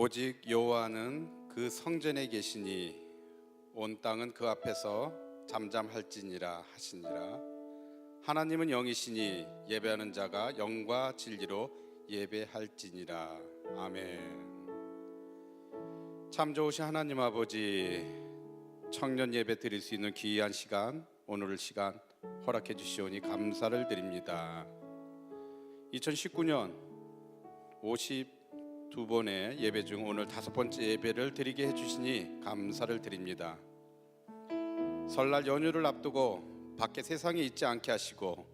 오직 여호와는 그 성전에 계시니 온 땅은 그 앞에서 잠잠할지니라 하시니라. 하나님은 영이시니 예배하는 자가 영과 진리로 예배할지니라. 아멘. 참 좋으신 하나님 아버지, 청년 예배 드릴 수 있는 귀한 시간, 오늘 시간 허락해 주시오니 감사를 드립니다. 2019년 52번의 예배 중 오늘 5번째 예배를 드리게 해주시니 감사를 드립니다. 설날 연휴를 앞두고 밖에 세상에 있지 않게 하시고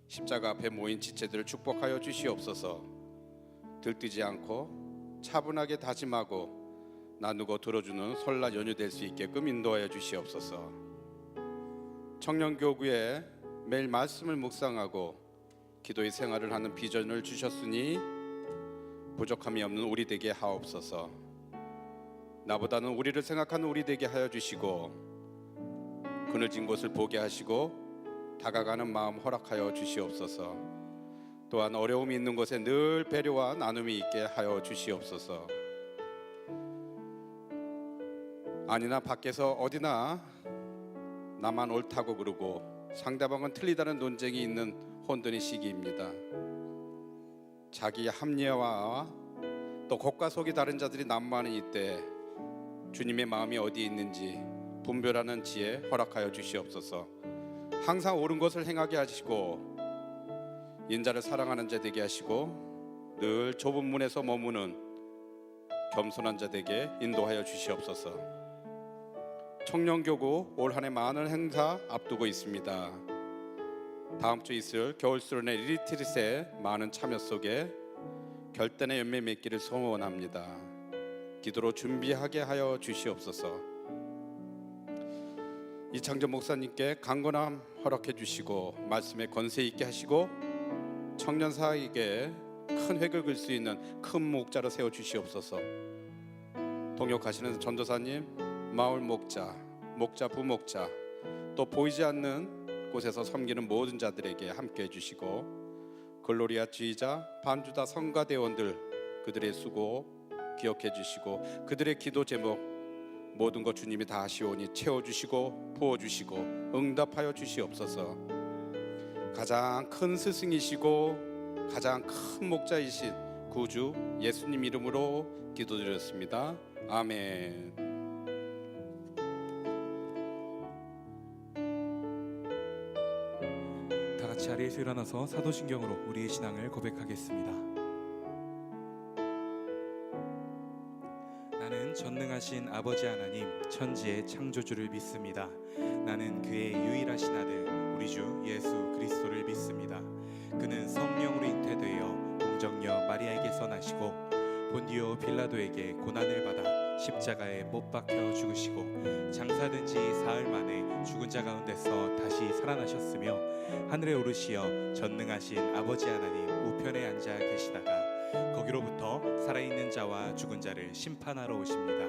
십자가 앞에 모인 지체들을 축복하여 주시옵소서. 들뜨지 않고 차분하게 다짐하고 나누고 들어주는 설날 연휴 될 수 있게끔 인도하여 주시옵소서. 청년교구에 매일 말씀을 묵상하고 기도의 생활을 하는 비전을 주셨으니 부족함이 없는 우리 되게 하옵소서. 나보다는 우리를 생각하는 우리 되게 하여 주시고 그늘진 곳을 보게 하시고 다가가는 마음 허락하여 주시옵소서. 또한 어려움이 있는 곳에 늘 배려와 나눔이 있게 하여 주시옵소서. 아니나 밖에서 어디나 나만 옳다고 그러고 상대방은 틀리다는 논쟁이 있는 혼돈의 시기입니다. 자기 합리화와 또 겉과 속이 다른 자들이 난무하는 이때 주님의 마음이 어디에 있는지 분별하는 지혜 허락하여 주시옵소서. 항상 옳은 것을 행하게 하시고 인자를 사랑하는 자 되게 하시고 늘 좁은 문에서 머무는 겸손한 자 되게 인도하여 주시옵소서. 청년교구 올 한 해 많은 행사 앞두고 있습니다. 다음 주 있을 겨울수련회 리트릿의 많은 참여 속에 결단의 열매 맺기를 소원합니다. 기도로 준비하게 하여 주시옵소서. 이창전 목사님께 강건함 허락해 주시고 말씀에 권세 있게 하시고 청년사에게 큰 획을 그을 수 있는 큰 목자로 세워 주시옵소서. 동역하시는 전도사님, 마을 목자, 목자, 부목자, 또 보이지 않는 곳에서 섬기는 모든 자들에게 함께 해주시고 글로리아 지휘자, 반주다 성가대원들 그들의 수고 기억해 주시고 그들의 기도 제목 모든 것 주님이 다 하시오니 채워주시고 부어주시고 응답하여 주시옵소서. 가장 큰 스승이시고 가장 큰 목자이신 구주 예수님 이름으로 기도드렸습니다. 아멘. 자리에서 일어나서 사도신경으로 우리의 신앙을 고백하겠습니다. 나는 전능하신 아버지 하나님 천지의 창조주를 믿습니다. 나는 그의 유일하신 아들 우리 주 예수 그리스도를 믿습니다. 그는 성령으로 잉태되어 동정녀 마리아에게서 나시고 본디오 빌라도에게 고난을 받아 십자가에 못 박혀 죽으시고 장사된 지 사흘 만에 죽은 자 가운데서 다시 살아나셨으며 하늘에 오르시어 전능하신 아버지 하나님 우편에 앉아 계시다가 거기로부터 살아있는 자와 죽은 자를 심판하러 오십니다.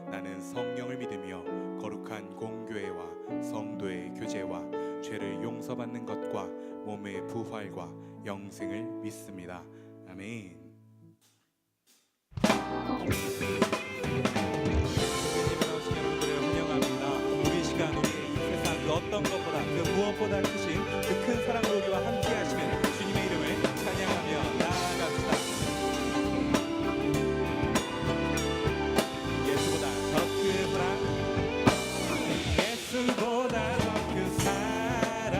나는 성령을 믿으며 거룩한 공교회와 성도의 교제와 죄를 용서받는 것과 몸의 부활과 영생을 믿습니다. 아멘. 어떤 것보다 그 무엇보다 크신 그 큰 사랑으로 우리와 함께 하시는 주님의 이름을 찬양하며 나아갑시다. 예수보다 더 큰 사랑, 예수보다 더 큰 사랑,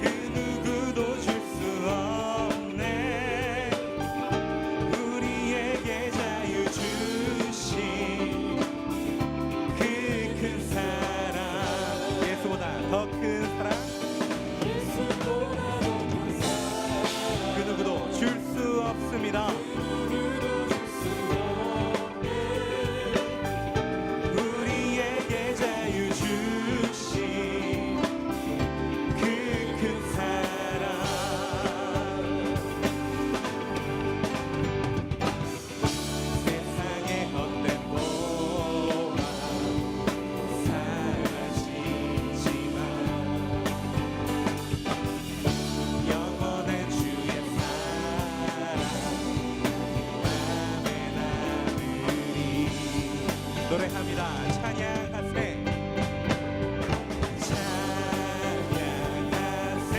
그 누구도 줄 수 없네. 노래합니다. 찬양하세. 찬양하세.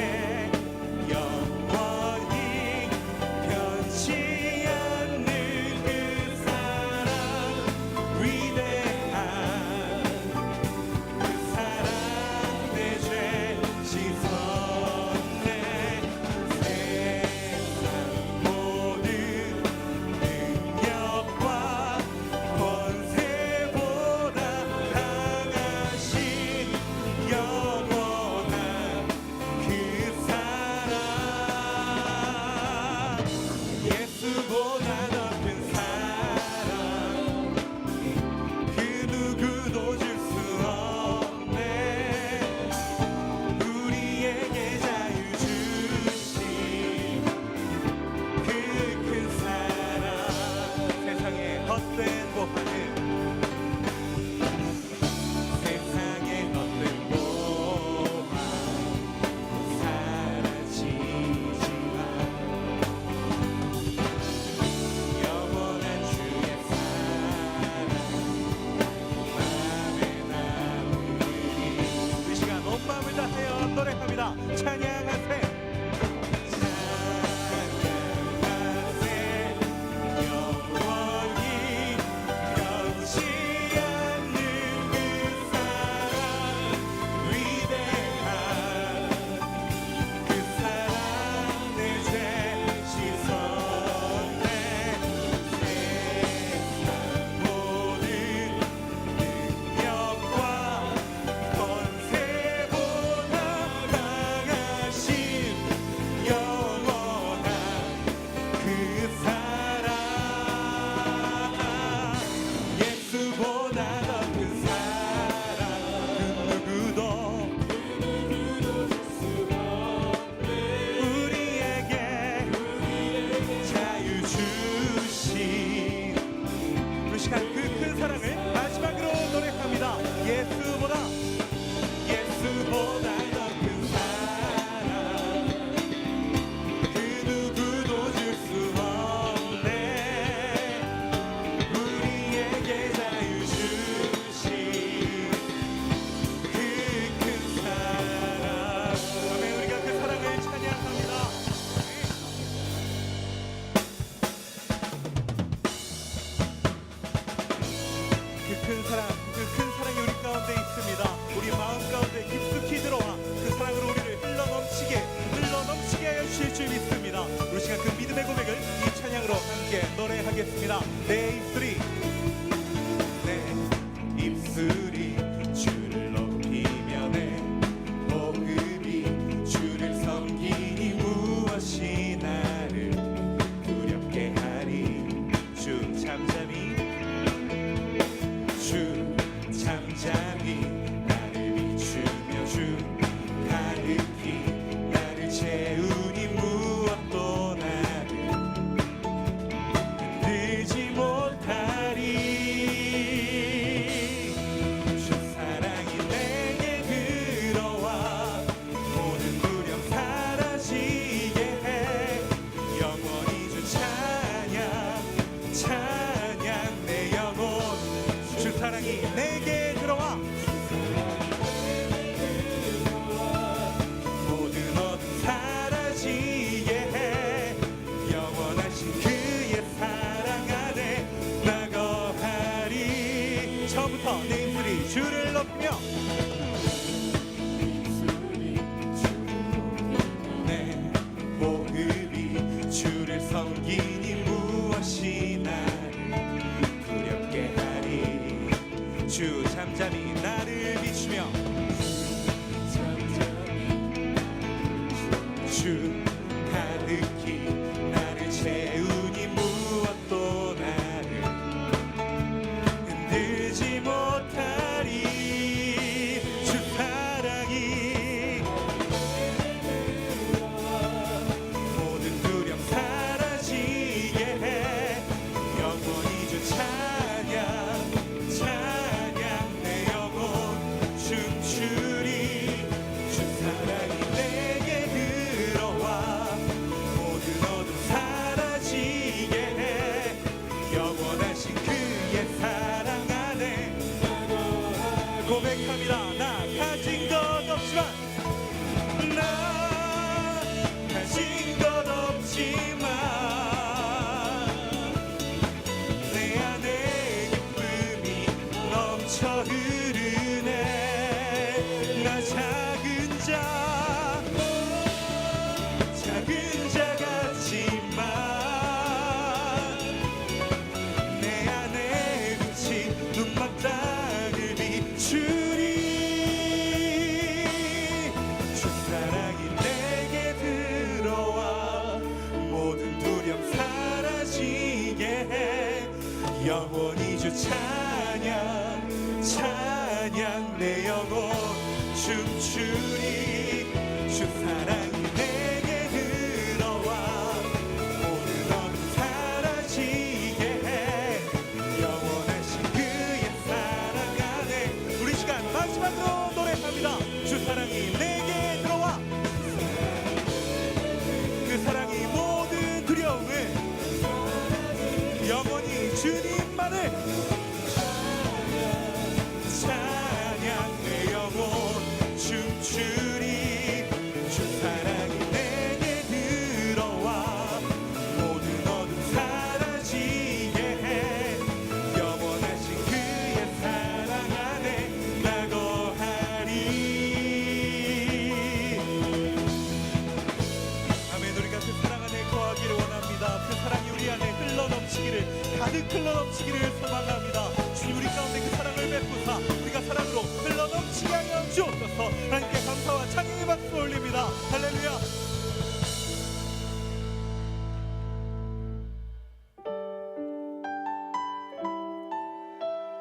영원히 변치 않는 그 사랑, 위대한 그 사랑, 내 죄 씻었네. 세상 모든 능력과 권세보다 강하신 영원한 그 사랑, 예수보다 더 큰 사랑, 그 누구도 줄 수 없네. 우리에게 자유 주신 그 큰 사랑, 세상의 헛된 보화는 세상의 헛된 보화 사라지지만 영원한 주의 사랑 맘에 남으리. 이 시간 온 마음을 다하여 노래합니다. 찬양하세. 찬양하세. 영원히 변치 않는 그 사랑, 위대한 그 사랑, 내 죄 씻었네. 세상 모든 능력과 권세보다 강하신 영원한 그 사랑, 예수보다 더 큰 사랑, 그 누구도 우리에게 자유 주신 그 시간, 그 큰 사랑을 마지막으로 노래합니다. 예수보다 더 큰 사랑, 그 누구도 줄 수 없네. 우리에게 자유 주신 그 큰 사랑. 아멘. 우리가 그 사랑을 찬양합니다. 그 큰 사랑, 그 큰 사랑이 우리 가운데 있습니다. 우리 마음 가운데 깊숙이 들어와 그 사랑으로 우리를 흘러넘치게 하여 주실 줄 믿습니다. 우리 시간 그 믿음의 고백을 이 찬양으로 함께 노래하겠습니다. 내 입술이 주를 높이며 내 호흡이 주를 섬기니 무엇이 나를 두렵게 하리. 주 잠잠히 나를 비추며 주 가득히 나를 채우니 무엇도 나를 흔들지 못하리. 주 사랑이 내게 들어와 모든 두려움 사라지게 해. 영원히 주 찬양 내 영혼. 주 사랑이 내게 들어와 모든 어둠 사라지게 해. 영원하신 그의 사랑 안에 나 거하리. 처음부터 내 입술이 주를 높이며 내 호흡이 주를 섬기니 무엇이 나를 두렵게 하리. 주 잠잠히 나를 비추며 주 가득히 나를 채우니 무엇도 나를 흔들지 못하리. 주 사랑이 모든 두려움 사라지게 해. 영원히 주 찬양 내 영혼. 넘쳐 흐르네. 나 작은 자 같지만 내 안에 비친 눈망짝을 비추리. 주 사랑이 내게 들어와 모든 두려움 사라지게 해. 영원히 주 찬양 내 영혼 춤추리. 주 사랑이 내게 들어와 모든 어둠 사라지게 해. 영원하신 그의 사랑 안에. 우리 시간 마지막으로 노래합니다. 주 사랑이 내게 들어와. 그 사랑이 모든 두려움을 영원히 주님만을 찬양 내 영혼 춤추리. 주 사랑이 내게 들어와 모든 어둠 사라지게 해. 영원하신 그의 사랑 안에 나 거하리. 아멘. 우리가 그 사랑 안에 거하기를 원합니다. 그 사랑이 우리 안에 흘러넘치기를, 가득 흘러넘치기를 소망합니다. 주님, 우리 가운데 그 사랑을 베푸사 우리가 사랑으로 흘러넘치게 하여 주옵소서. 하나님께 감사와 찬양의 박수 올립니다. 할렐루야.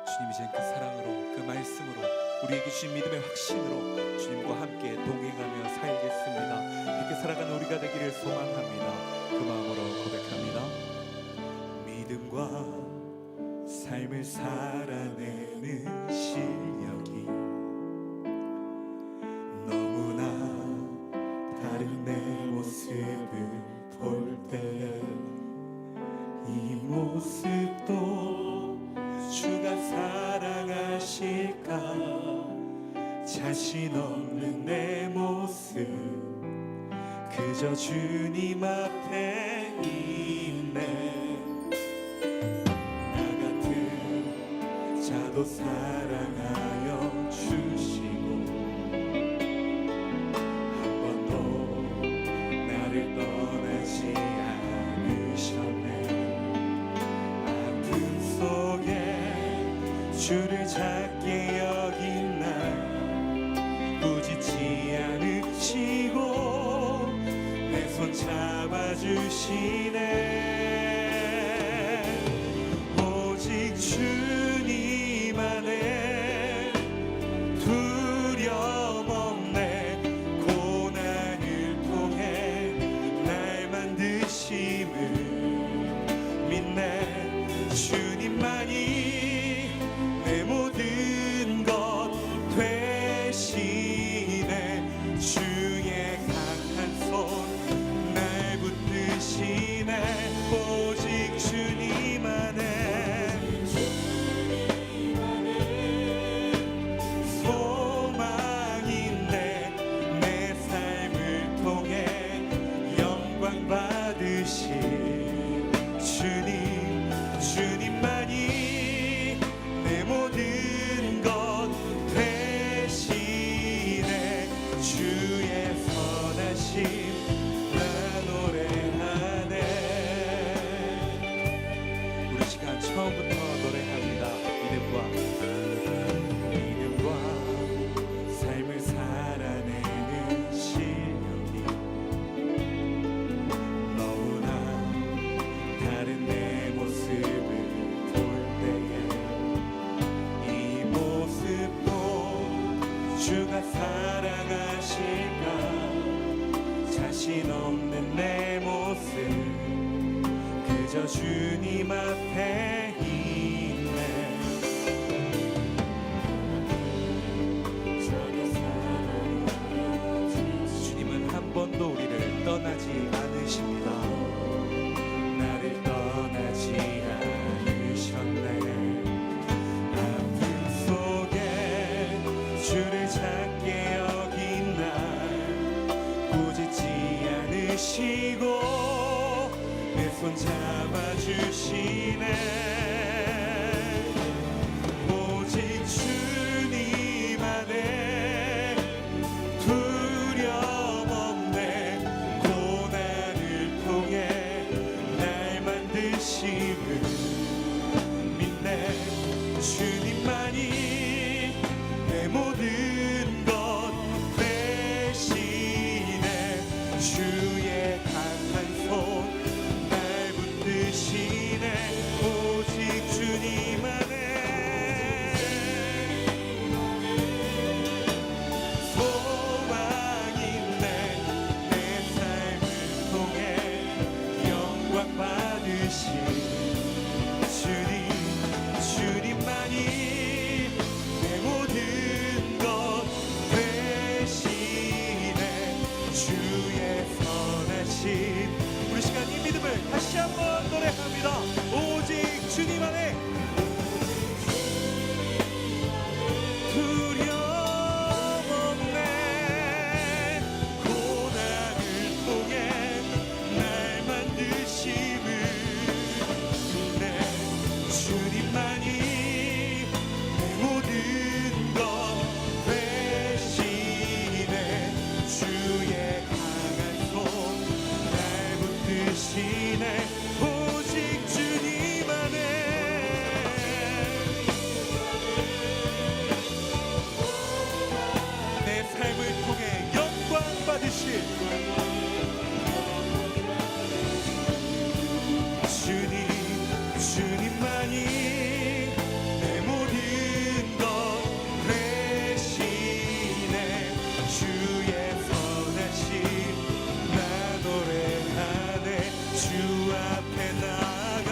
주님, 이제 그 사랑으로, 그 말씀으로, 우리에게 주신 믿음의 확신으로 주님과 함께 동행하며 살겠습니다. 그렇게 살아가는 우리가 되기를 소망합니다. 그 마음으로 고백합니다. 믿음과 삶을 살아내는 실력이 너무나 다른 내 모습을 볼 때 이 모습도 주가 사랑하실까. 자신 없는 내 모습 그저 주님 앞에 있네. 자도 사랑하여 주시고 한 번도 나를 떠나지 않으셨네. 아픔 속에 주를 작게 여긴 날 꾸짖지 않으시고 내 손 잡아주시네. 오직 주님 안에 두려움 없네. 고난을 통해 날 만드심을 믿네. 주님만이 내 모든 것 되시네. 주의 강한 손 날 붙드시네. 오직 주님 안에 소망인데 내 삶을 통해 영광 받으실 주님만이 내 모든 것 되시네. 주의 선하심 나 노래하네. 우리 시간 처음부터 노래합니다. 믿음과 삶을 살아내는 실력이 너무나 다른 내 모습을 볼 때에 이 모습도 주가 사랑하실까. 자신 없는 내 모습 그저 주님 앞에 있네. 주님은 한 번도 우리를 떠나지 않으십니다. 나를 떠나지 않으셨네. 아픔 속에 주를 작게 여긴 날 꾸짖지 않으시고 내 손 잡아주시네. 주님만이 내 모든 것 대신에 주의 강한 손 날 붙드시네. 오직 주님 안에 소망 있네. 내 삶을 통해 영광 받으신 주님만이 내 모든 것 대신에 주의 선하신 우리 시간 이 믿음을 다시 한번 노래합니다. 오직 주님 안에 두려움 없네. 고난을 통해 날 만드심을 믿네. 주님만이 내 모든 것 대신에 주의 강한 손 날 붙드시네. 오직 주님 안에 내 삶을 통해 영광 받으실 주님만이 내 모든 것 대신에 주의 선하심 나 노래하네. 주 앞에 나가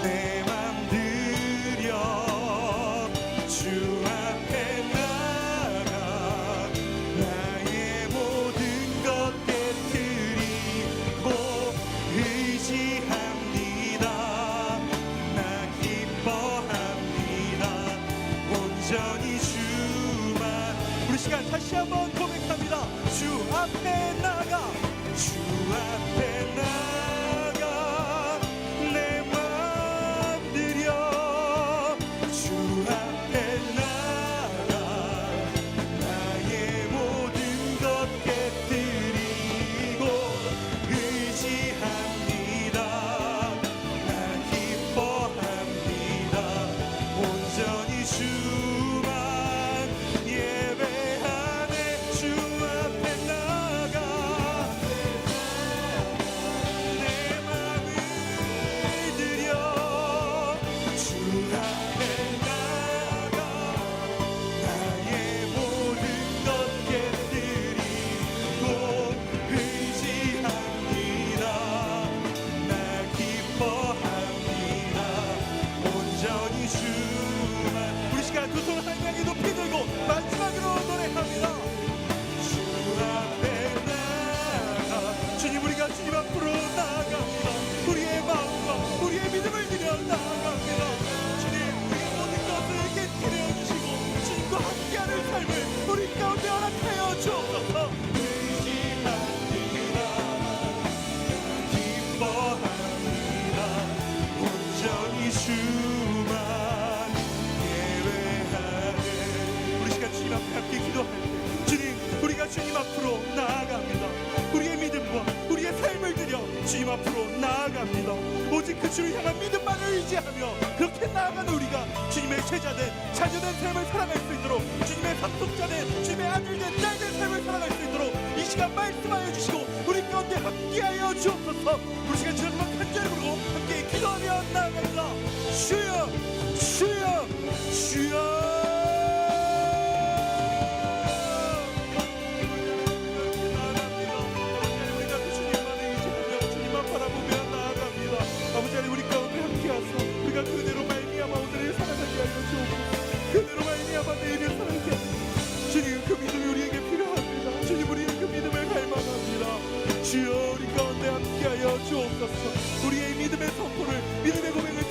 내 맘 드려 주 앞에 나가 나의 모든 것 깨뜨리고 의지합니다. 나 기뻐합니다. 온전히 주만 우리 시간 다시 한번 고백합니다. 주 앞에 나가 주 앞에 나가 내 맘 드려 주 앞에 나가 나의 모든 것 깨뜨리고 의지합니다. 나 기뻐합니다. 온전히 주만 예배하네. 주 앞에 나가 내 맘을 드려 주 앞에 나가 나의 모든 것 깨뜨리고 의지합니다. 나 기뻐합니다. 온전히 주만 우리 시간 두 손을 하나님께 높이 들고 마지막으로 노래합니다. 주 앞에 나가 주님 우리가 주님 앞으로 나아갑니다. 우리의 마음과 우리의 믿음을 드려 나아갑니다. 주님 우리의 모든 것을 깨뜨려 주시고 주님과 함께하는 삶을 우리 가운데 허락하여 주옵소서. 의지합니다. 기뻐합니다. 온전히 주만 예배하네. 우리 시간 주님 앞에 함께 기도할 때 주님 우리가 주님 앞으로 나아갑니다. 우리의 믿음과 우리의 삶을 드려 주님 앞으로 나아갑니다. 오직 그 주를 향한 믿음만을 의지하며 그렇게 나아가는 우리가 주님의 제자된 자녀된 삶을 살아갈 수 있도록 주님의 상속자된 주님의 아들된 딸된 삶을 살아갈 수 있도록 이 시간 말씀하여 주시고 우리 가운데 함께하여 주옵소서. 우리 시간 주님 간절히 부르고 함께 기도하며 나아갑니다. 주여 주여 주여 우리가 그대로 말미암아 오늘을 살아가게 하여 주옵소서. 그대로 말미암아 내일을 살아가게 하여 주님 그 믿음이 우리에게 필요합니다. 주님 우리는 그 믿음을 갈망합니다. 주여 우리 가운데 함께하여 주옵소서. 우리의 믿음의 선포를 믿음의 고백을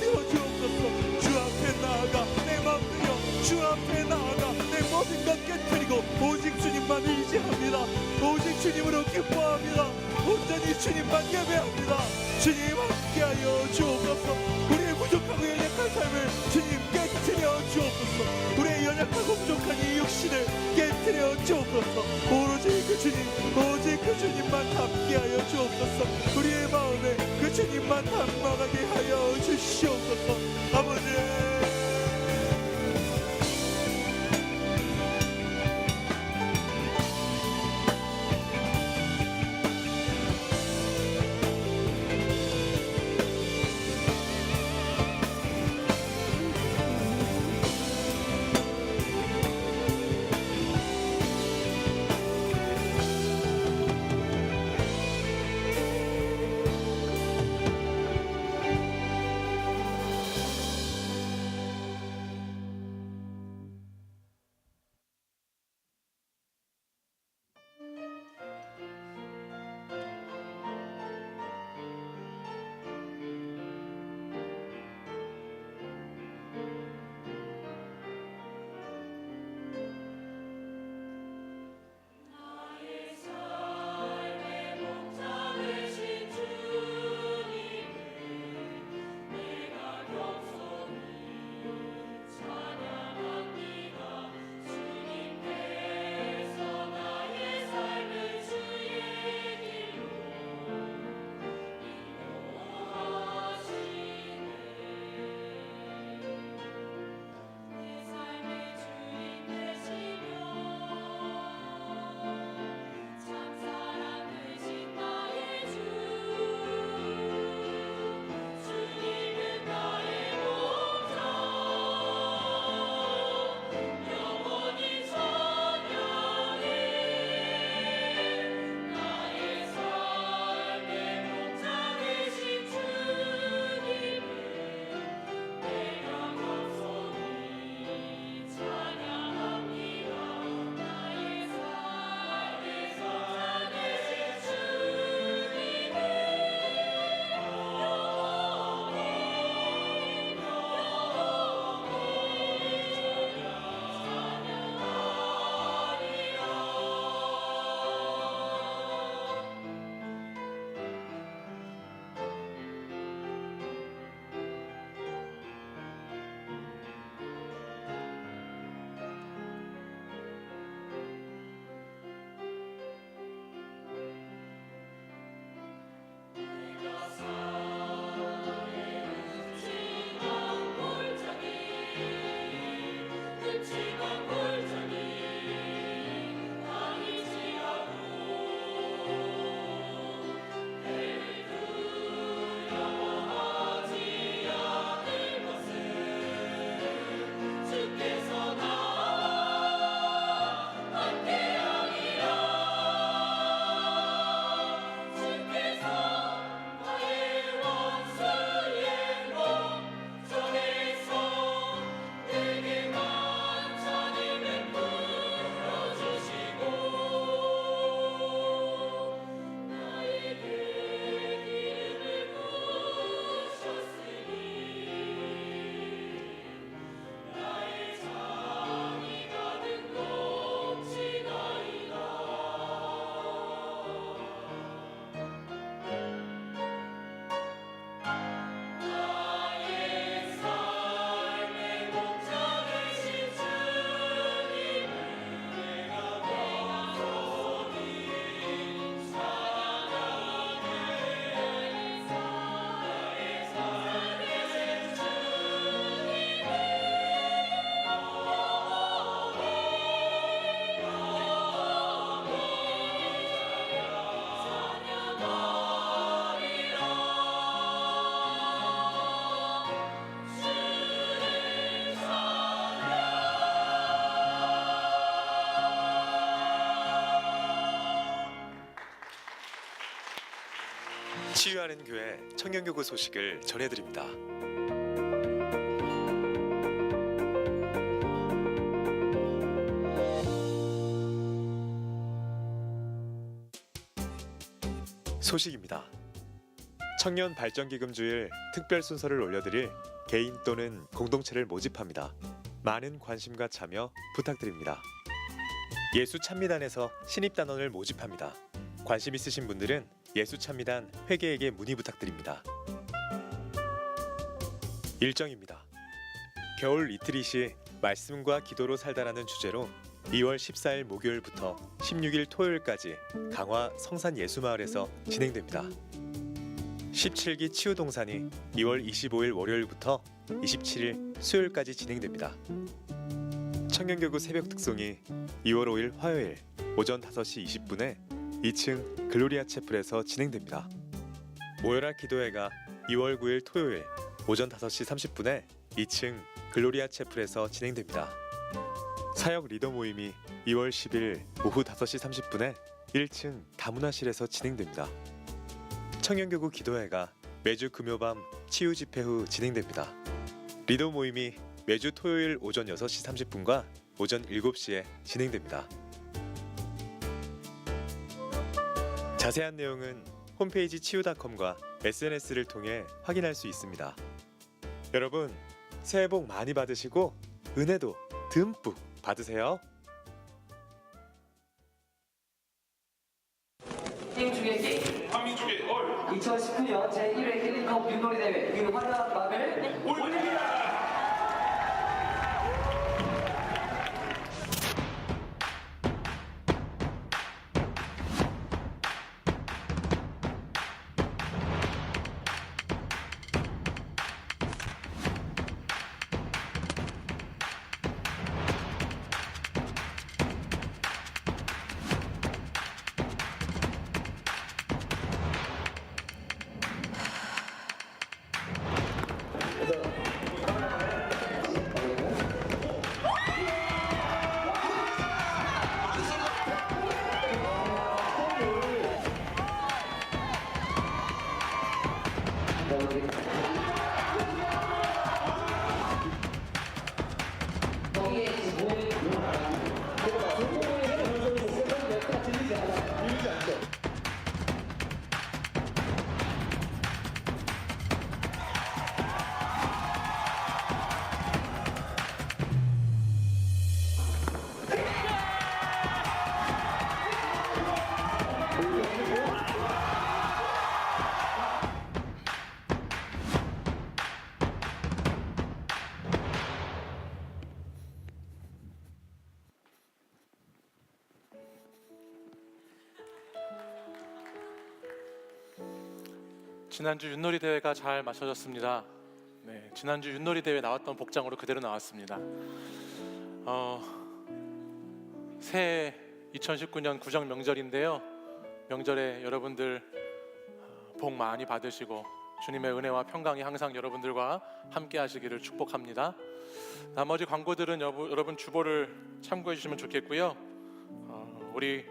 주님만 담게 하여 주옵소서. 우리의 마음에 그 주님만 담망하게 하여 주시옵소서. 아버지, 치유하는 교회 청년교구 소식을 전해드립니다. 소식입니다. 청년 발전기금 주일 특별 순서를 올려드릴 개인 또는 공동체를 모집합니다. 많은 관심과 참여 부탁드립니다. 예수 찬미단에서 신입단원을 모집합니다. 관심 있으신 분들은 예수 찬미단 회계에게 문의 부탁드립니다. 일정입니다. 겨울 리트릿이 말씀과 기도로 살다라는 주제로 2월 14일 목요일부터 16일 토요일까지 강화 성산예수마을에서 진행됩니다. 17기 치유동산이 2월 25일 월요일부터 27일 수요일까지 진행됩니다. 청년교구 새벽 특송이 2월 5일 화요일 오전 5시 20분에 2층 글로리아 채플에서 진행됩니다. 모여라 기도회가 2월 9일 토요일 오전 5시 30분에 2층 글로리아 채플에서 진행됩니다. 사역 리더 모임이 2월 10일 오후 5시 30분에 1층 다문화실에서 진행됩니다. 청년교구 기도회가 매주 금요밤 치유 집회 후 진행됩니다. 리더 모임이 매주 토요일 오전 6시 30분과 오전 7시에 진행됩니다. 자세한 내용은 홈페이지 치유닷컴과 SNS를 통해 확인할 수 있습니다. 여러분, 새해 복 많이 받으시고 은혜도 듬뿍 받으세요. 게임 중에 게임. 한민족의 2019년 제1회 힐링컵 윷놀이 대회 그 화려한 막을 올립니다. 지난주 윷놀이 대회가 잘 마쳐졌습니다. 네, 지난주 윷놀이 대회 나왔던 복장으로 그대로 나왔습니다. 새해 2019년 구정 명절인데요. 명절에 여러분들 복 많이 받으시고 주님의 은혜와 평강이 항상 여러분들과 함께 하시기를 축복합니다. 나머지 광고들은 여러분 주보를 참고해 주시면 좋겠고요. 우리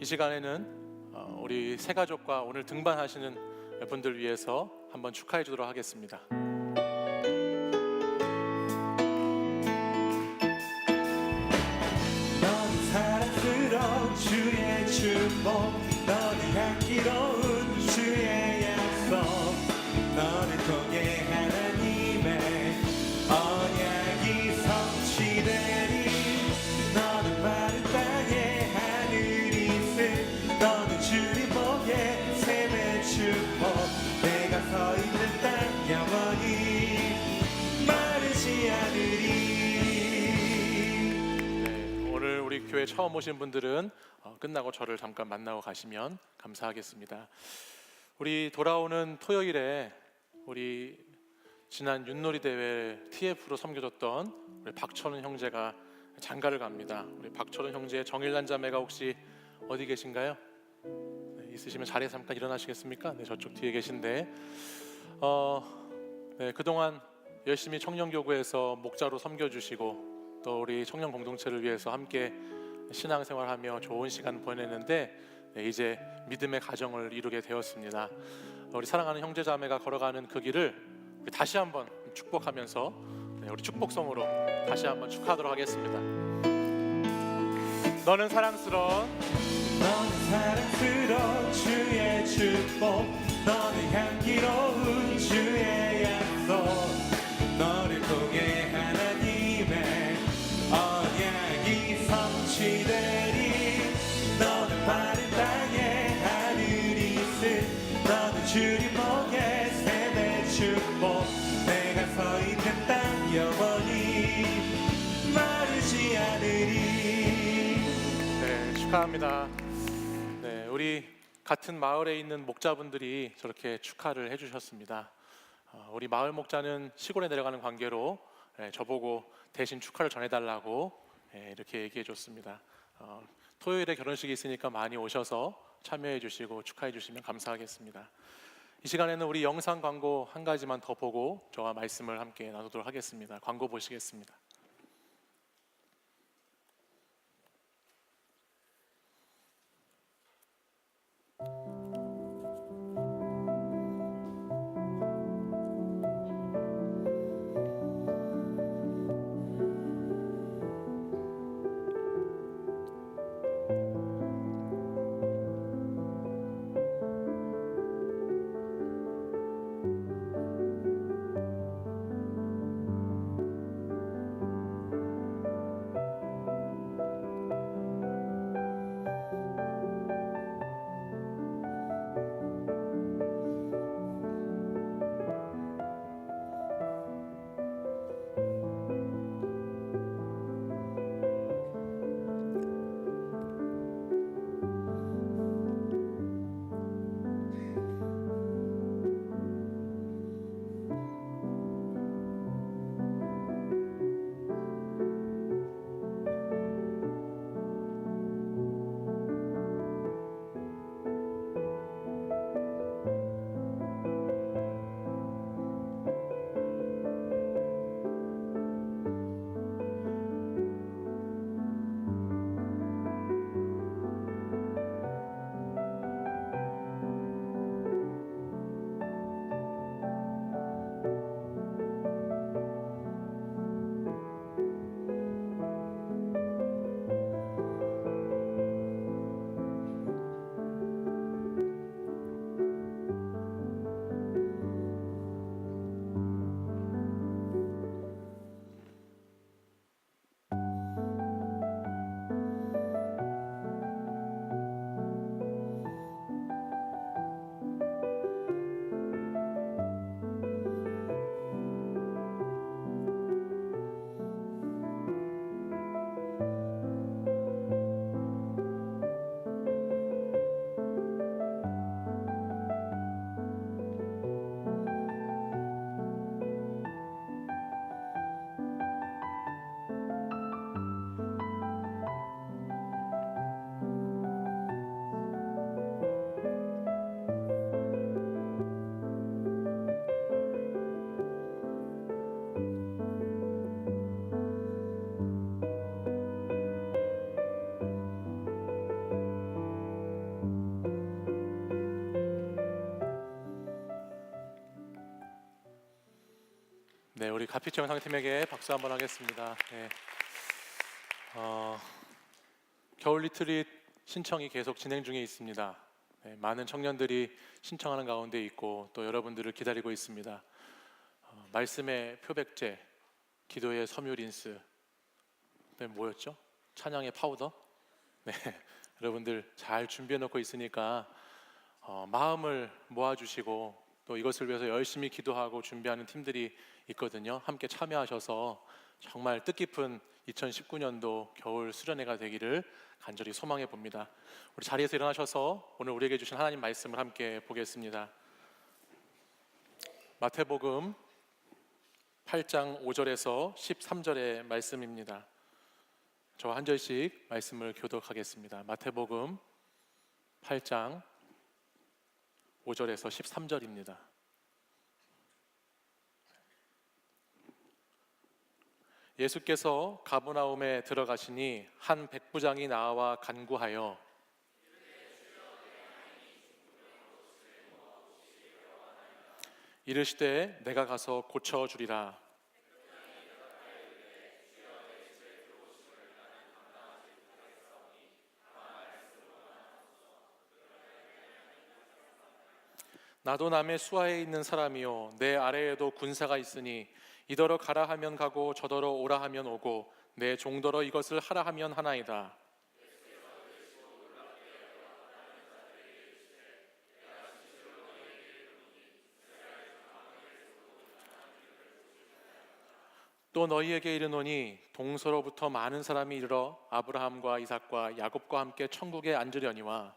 이 시간에는 우리 새 가족과 오늘 등반하시는 분들 위해서 한번 축하해 주도록 하겠습니다. 너는 사랑스러운 주의 축복, 너는 향기로운 주의 약속, 너를 통해 하나님의 언약이 성취되리. 너는 마른 땅에 하늘이 쓴, 너는 주님 복의 샘의 축복, 내가 서 있는 땅 영원히 마르지 않으리. 오늘 우리 교회 처음 오신 분들은 끝나고 저를 잠깐 만나고 가시면 감사하겠습니다. 우리 돌아오는 토요일에 우리 지난 윷놀이 대회 TF로 섬겨줬던 우리 박철훈 형제가 장가를 갑니다. 우리 박철훈 형제의 정일란 자매가 혹시 어디 계신가요? 네, 있으시면 자리에 잠깐 일어나시겠습니까? 네, 저쪽 뒤에 계신데 네, 그동안 열심히 청년교구에서 목자로 섬겨주시고 또 우리 청년 공동체를 위해서 함께 신앙생활하며 좋은 시간 보냈는데 네, 이제 믿음의 가정을 이루게 되었습니다. 우리 사랑하는 형제자매가 걸어가는 그 길을 우리 다시 한번 축복하면서 네, 우리 축복성으로 다시 한번 축하하도록 하겠습니다. 너는 사랑스러운 너는 사랑스러운 주의 축복, 너는 향기로운 주의 약속, 너를 통해 하나님의 언약이 성취되리. 너는 마른 땅에 하늘이 쓴, 너는 주님 복의 샘의 축복, 내가 서 있는 땅 영원히 마르지 않으리. 축하합니다. 네, 우리 같은 마을에 있는 목자분들이 저렇게 축하를 해주셨습니다. 우리 마을 목자는 시골에 내려가는 관계로 저보고 대신 축하를 전해달라고 이렇게 얘기해줬습니다. 토요일에 결혼식이 있으니까 많이 오셔서 참여해주시고 축하해주시면 감사하겠습니다. 이 시간에는 우리 영상 광고 한 가지만 더 보고 저와 말씀을 함께 나누도록 하겠습니다. 광고 보시겠습니다. 네, 우리 가피체 영상팀에게 박수 한번 하겠습니다. 네. 겨울 리트릿 신청이 계속 진행 중에 있습니다. 네, 많은 청년들이 신청하는 가운데 있고 또 여러분들을 기다리고 있습니다. 말씀의 표백제, 기도의 섬유린스, 네, 뭐였죠? 찬양의 파우더? 네, 여러분들 잘 준비해 놓고 있으니까 마음을 모아주시고 또 이것을 위해서 열심히 기도하고 준비하는 팀들이 있거든요. 함께 참여하셔서 정말 뜻깊은 2019년도 겨울 수련회가 되기를 간절히 소망해 봅니다. 우리 자리에서 일어나셔서 오늘 우리에게 주신 하나님 말씀을 함께 보겠습니다. 마태복음 8장 5절에서 13절의 말씀입니다. 저 한 절씩 말씀을 교독하겠습니다. 마태복음 8장 5절에서 13절입니다. 예수께서 가버나움에 들어가시니 한 백부장이 나와 간구하여 이르시되 내가 가서 고쳐주리라. 나도 남의 수하에 있는 사람이요 내 아래에도 군사가 있으니 이더러 가라 하면 가고 저더러 오라 하면 오고 내 종더러 이것을 하라 하면 하나이다. 또 너희에게 이르노니 동서로부터 많은 사람이 이르러 아브라함과 이삭과 야곱과 함께 천국에 앉으려니와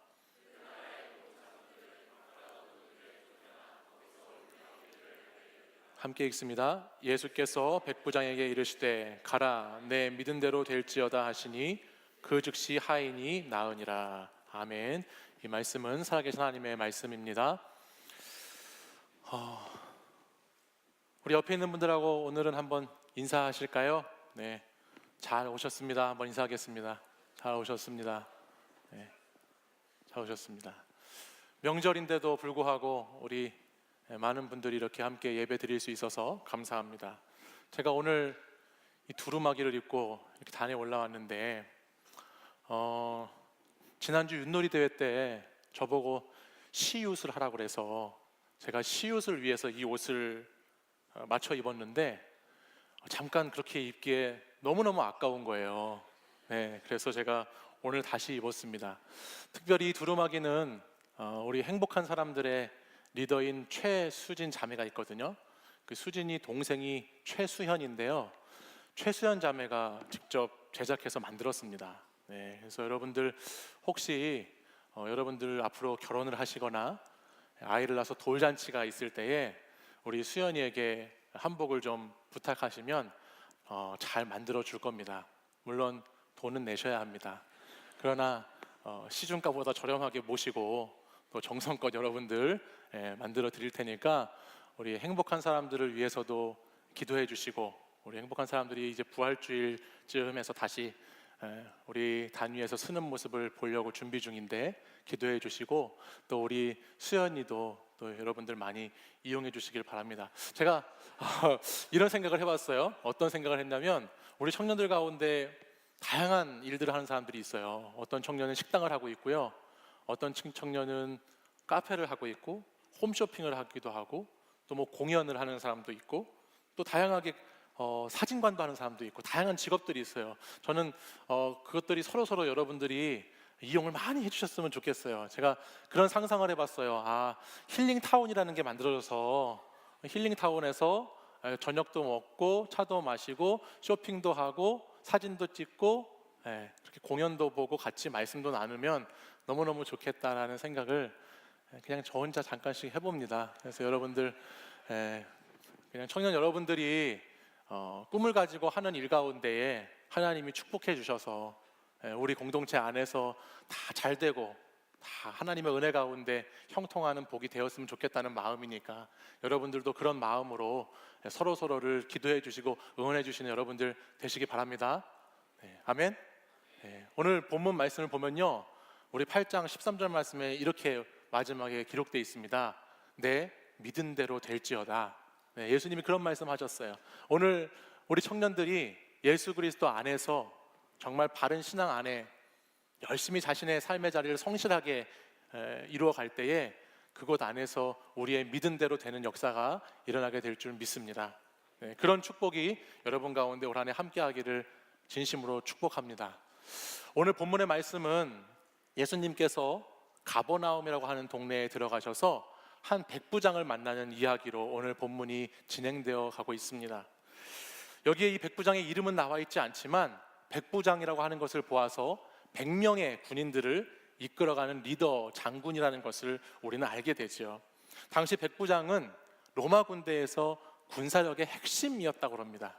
함께 읽습니다. 예수께서 백부장에게 이르시되 가라 내 믿은 대로 될지어다 하시니 그 즉시 하인이 나으니라. 아멘. 이 말씀은 살아계신 하나님의 말씀입니다. 우리 옆에 있는 분들하고 오늘은 한번 인사하실까요? 네, 잘 오셨습니다. 한번 인사하겠습니다. 잘 오셨습니다. 네, 잘 오셨습니다. 명절인데도 불구하고 우리 많은 분들이 이렇게 함께 예배 드릴 수 있어서 감사합니다. 제가 오늘 이 두루마기를 입고 이렇게 단에 올라왔는데 지난주 윷놀이 대회 때 저보고 시옷을 하라고 그래서 제가 시옷을 위해서 이 옷을 맞춰 입었는데 잠깐 그렇게 입기에 너무너무 아까운 거예요. 네, 그래서 제가 오늘 다시 입었습니다. 특별히 이 두루마기는 우리 행복한 사람들의 리더인 최수진 자매가 있거든요. 그 수진이 동생이 최수현인데요. 최수현 자매가 직접 제작해서 만들었습니다. 네, 그래서 여러분들 혹시 여러분들 앞으로 결혼을 하시거나 아이를 낳아서 돌잔치가 있을 때에 우리 수현이에게 한복을 좀 부탁하시면 잘 만들어 줄 겁니다. 물론 돈은 내셔야 합니다. 그러나 시중가보다 저렴하게 모시고 또 정성껏 여러분들 만들어 드릴 테니까 우리 행복한 사람들을 위해서도 기도해 주시고 우리 행복한 사람들이 이제 부활주일쯤에서 다시 우리 단위에서 쓰는 모습을 보려고 준비 중인데 기도해 주시고 또 우리 수연이도 또 여러분들 많이 이용해 주시길 바랍니다. 제가 이런 생각을 해봤어요. 어떤 생각을 했냐면 우리 청년들 가운데 다양한 일들을 하는 사람들이 있어요. 어떤 청년은 식당을 하고 있고요. 어떤 청년은 카페를 하고 있고 홈쇼핑을 하기도 하고 또 뭐 공연을 하는 사람도 있고 또 다양하게 사진관도 하는 사람도 있고 다양한 직업들이 있어요. 저는 그것들이 서로 여러분들이 이용을 많이 해주셨으면 좋겠어요. 제가 그런 상상을 해봤어요. 힐링타운이라는 게 만들어져서 힐링타운에서 저녁도 먹고 차도 마시고 쇼핑도 하고 사진도 찍고 그렇게 공연도 보고 같이 말씀도 나누면 너무너무 좋겠다라는 생각을 그냥 저 혼자 잠깐씩 해봅니다. 그래서 여러분들 그냥 청년 여러분들이 꿈을 가지고 하는 일 가운데에 하나님이 축복해 주셔서 우리 공동체 안에서 다 잘 되고 다 하나님의 은혜 가운데 형통하는 복이 되었으면 좋겠다는 마음이니까 여러분들도 그런 마음으로 서로를 기도해 주시고 응원해 주시는 여러분들 되시기 바랍니다. 아멘. 오늘 본문 말씀을 보면요, 우리 8장 13절 말씀에 이렇게 마지막에 기록되어 있습니다. 내 믿은 대로 될지어다. 예수님이 그런 말씀하셨어요. 오늘 우리 청년들이 예수 그리스도 안에서 정말 바른 신앙 안에 열심히 자신의 삶의 자리를 성실하게 이루어 갈 때에 그곳 안에서 우리의 믿은 대로 되는 역사가 일어나게 될 줄 믿습니다. 그런 축복이 여러분 가운데 올 한 해 함께하기를 진심으로 축복합니다. 오늘 본문의 말씀은 예수님께서 가버나움이라고 하는 동네에 들어가셔서 한 백부장을 만나는 이야기로 오늘 본문이 진행되어 가고 있습니다. 여기에 이 백부장의 이름은 나와 있지 않지만 백부장이라고 하는 것을 보아서 100명의 군인들을 이끌어가는 리더, 장군이라는 것을 우리는 알게 되죠. 당시 백부장은 로마 군대에서 군사력의 핵심이었다고 합니다.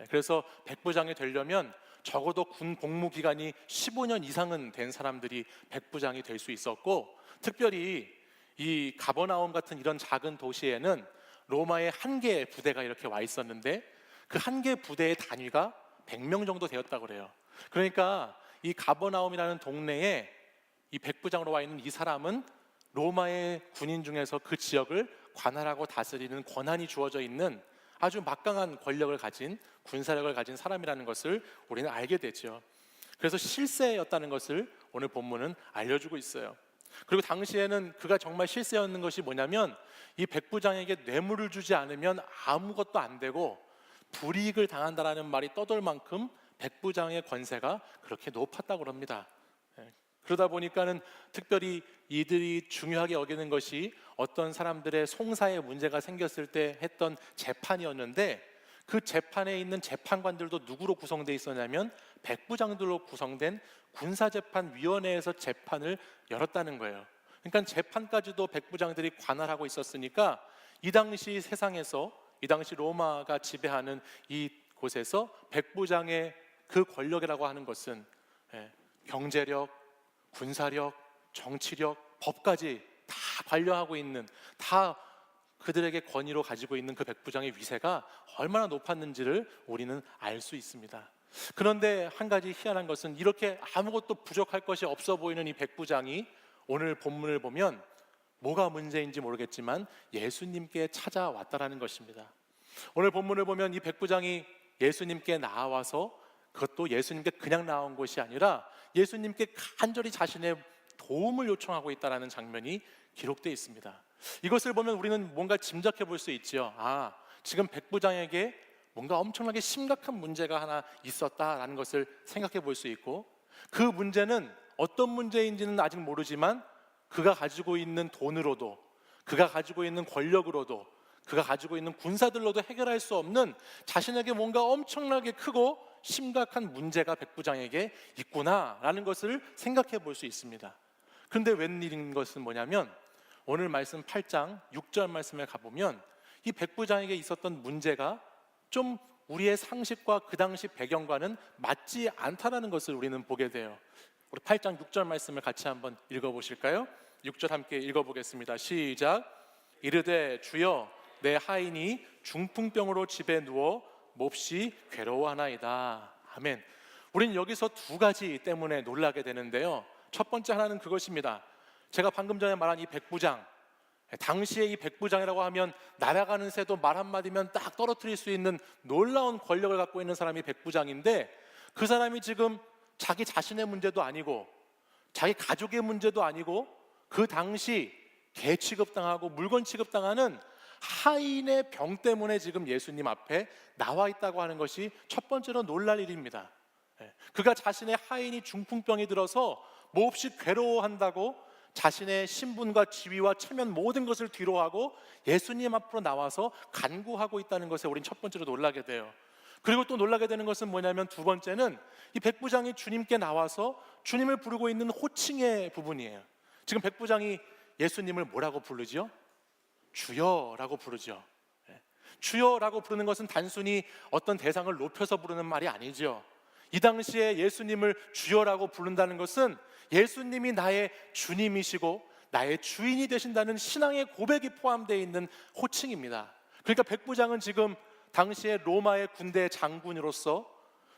그래서 백부장이 되려면 적어도 군 복무 기간이 15년 이상은 된 사람들이 백부장이 될 수 있었고, 특별히 이 가버나움 같은 이런 작은 도시에는 로마의 한 개의 부대가 이렇게 와 있었는데 그 한 개 부대의 단위가 100명 정도 되었다고 그래요. 그러니까 이 가버나움이라는 동네에 이 백부장으로 와 있는 이 사람은 로마의 군인 중에서 그 지역을 관할하고 다스리는 권한이 주어져 있는 아주 막강한 권력을 가진 군사력을 가진 사람이라는 것을 우리는 알게 되죠. 그래서 실세였다는 것을 오늘 본문은 알려주고 있어요. 그리고 당시에는 그가 정말 실세였는 것이 뭐냐면 이 백부장에게 뇌물을 주지 않으면 아무것도 안 되고 불이익을 당한다라는 말이 떠돌 만큼 백부장의 권세가 그렇게 높았다고 합니다. 그러다 보니까는 특별히 이들이 중요하게 여기는 것이 어떤 사람들의 송사에 문제가 생겼을 때 했던 재판이었는데 그 재판에 있는 재판관들도 누구로 구성되어 있었냐면 백부장들로 구성된 군사재판위원회에서 재판을 열었다는 거예요. 그러니까 재판까지도 백부장들이 관할하고 있었으니까 이 당시 세상에서, 이 당시 로마가 지배하는 이 곳에서 백부장의 그 권력이라고 하는 것은 경제력, 군사력, 정치력, 법까지 다 관여하고 있는, 다 그들에게 권위로 가지고 있는 그 백부장의 위세가 얼마나 높았는지를 우리는 알 수 있습니다. 그런데 한 가지 희한한 것은 이렇게 아무것도 부족할 것이 없어 보이는 이 백부장이 오늘 본문을 보면 뭐가 문제인지 모르겠지만 예수님께 찾아왔다라는 것입니다. 오늘 본문을 보면 이 백부장이 예수님께 나와서, 그것도 예수님께 그냥 나온 것이 아니라 예수님께 간절히 자신의 도움을 요청하고 있다는 장면이 기록되어 있습니다. 이것을 보면 우리는 뭔가 짐작해 볼 수 있죠. 아, 지금 백부장에게 뭔가 엄청나게 심각한 문제가 하나 있었다라는 것을 생각해 볼 수 있고, 그 문제는 어떤 문제인지는 아직 모르지만 그가 가지고 있는 돈으로도, 그가 가지고 있는 권력으로도, 그가 가지고 있는 군사들로도 해결할 수 없는 자신에게 뭔가 엄청나게 크고 심각한 문제가 백부장에게 있구나라는 것을 생각해 볼 수 있습니다. 그런데 웬일인 것은 뭐냐면 오늘 말씀 8장 6절 말씀에 가보면 이 백부장에게 있었던 문제가 좀 우리의 상식과 그 당시 배경과는 맞지 않다라는 것을 우리는 보게 돼요. 우리 8장 6절 말씀을 같이 한번 읽어보실까요? 6절 함께 읽어보겠습니다. 시작. 이르되 주여 내 하인이 중풍병으로 집에 누워 몹시 괴로워하나이다. 아멘. 우리는 여기서 두 가지 때문에 놀라게 되는데요. 첫 번째 하나는 그것입니다. 제가 방금 전에 말한 이 백부장, 당시에 이 백부장이라고 하면 날아가는 새도 말 한마디면 딱 떨어뜨릴 수 있는 놀라운 권력을 갖고 있는 사람이 백부장인데, 그 사람이 지금 자기 자신의 문제도 아니고 자기 가족의 문제도 아니고 그 당시 개 취급당하고 물건 취급당하는 하인의 병 때문에 지금 예수님 앞에 나와 있다고 하는 것이 첫 번째로 놀랄 일입니다. 그가 자신의 하인이 중풍병이 들어서 몹시 괴로워한다고 자신의 신분과 지위와 체면 모든 것을 뒤로하고 예수님 앞으로 나와서 간구하고 있다는 것에 우린 첫 번째로 놀라게 돼요. 그리고 또 놀라게 되는 것은 뭐냐면 두 번째는 이 백부장이 주님께 나와서 주님을 부르고 있는 호칭의 부분이에요. 지금 백부장이 예수님을 뭐라고 부르죠? 주여라고 부르죠. 주여라고 부르는 것은 단순히 어떤 대상을 높여서 부르는 말이 아니죠. 이 당시에 예수님을 주여라고 부른다는 것은 예수님이 나의 주님이시고 나의 주인이 되신다는 신앙의 고백이 포함되어 있는 호칭입니다. 그러니까 백부장은 지금 당시에 로마의 군대 장군으로서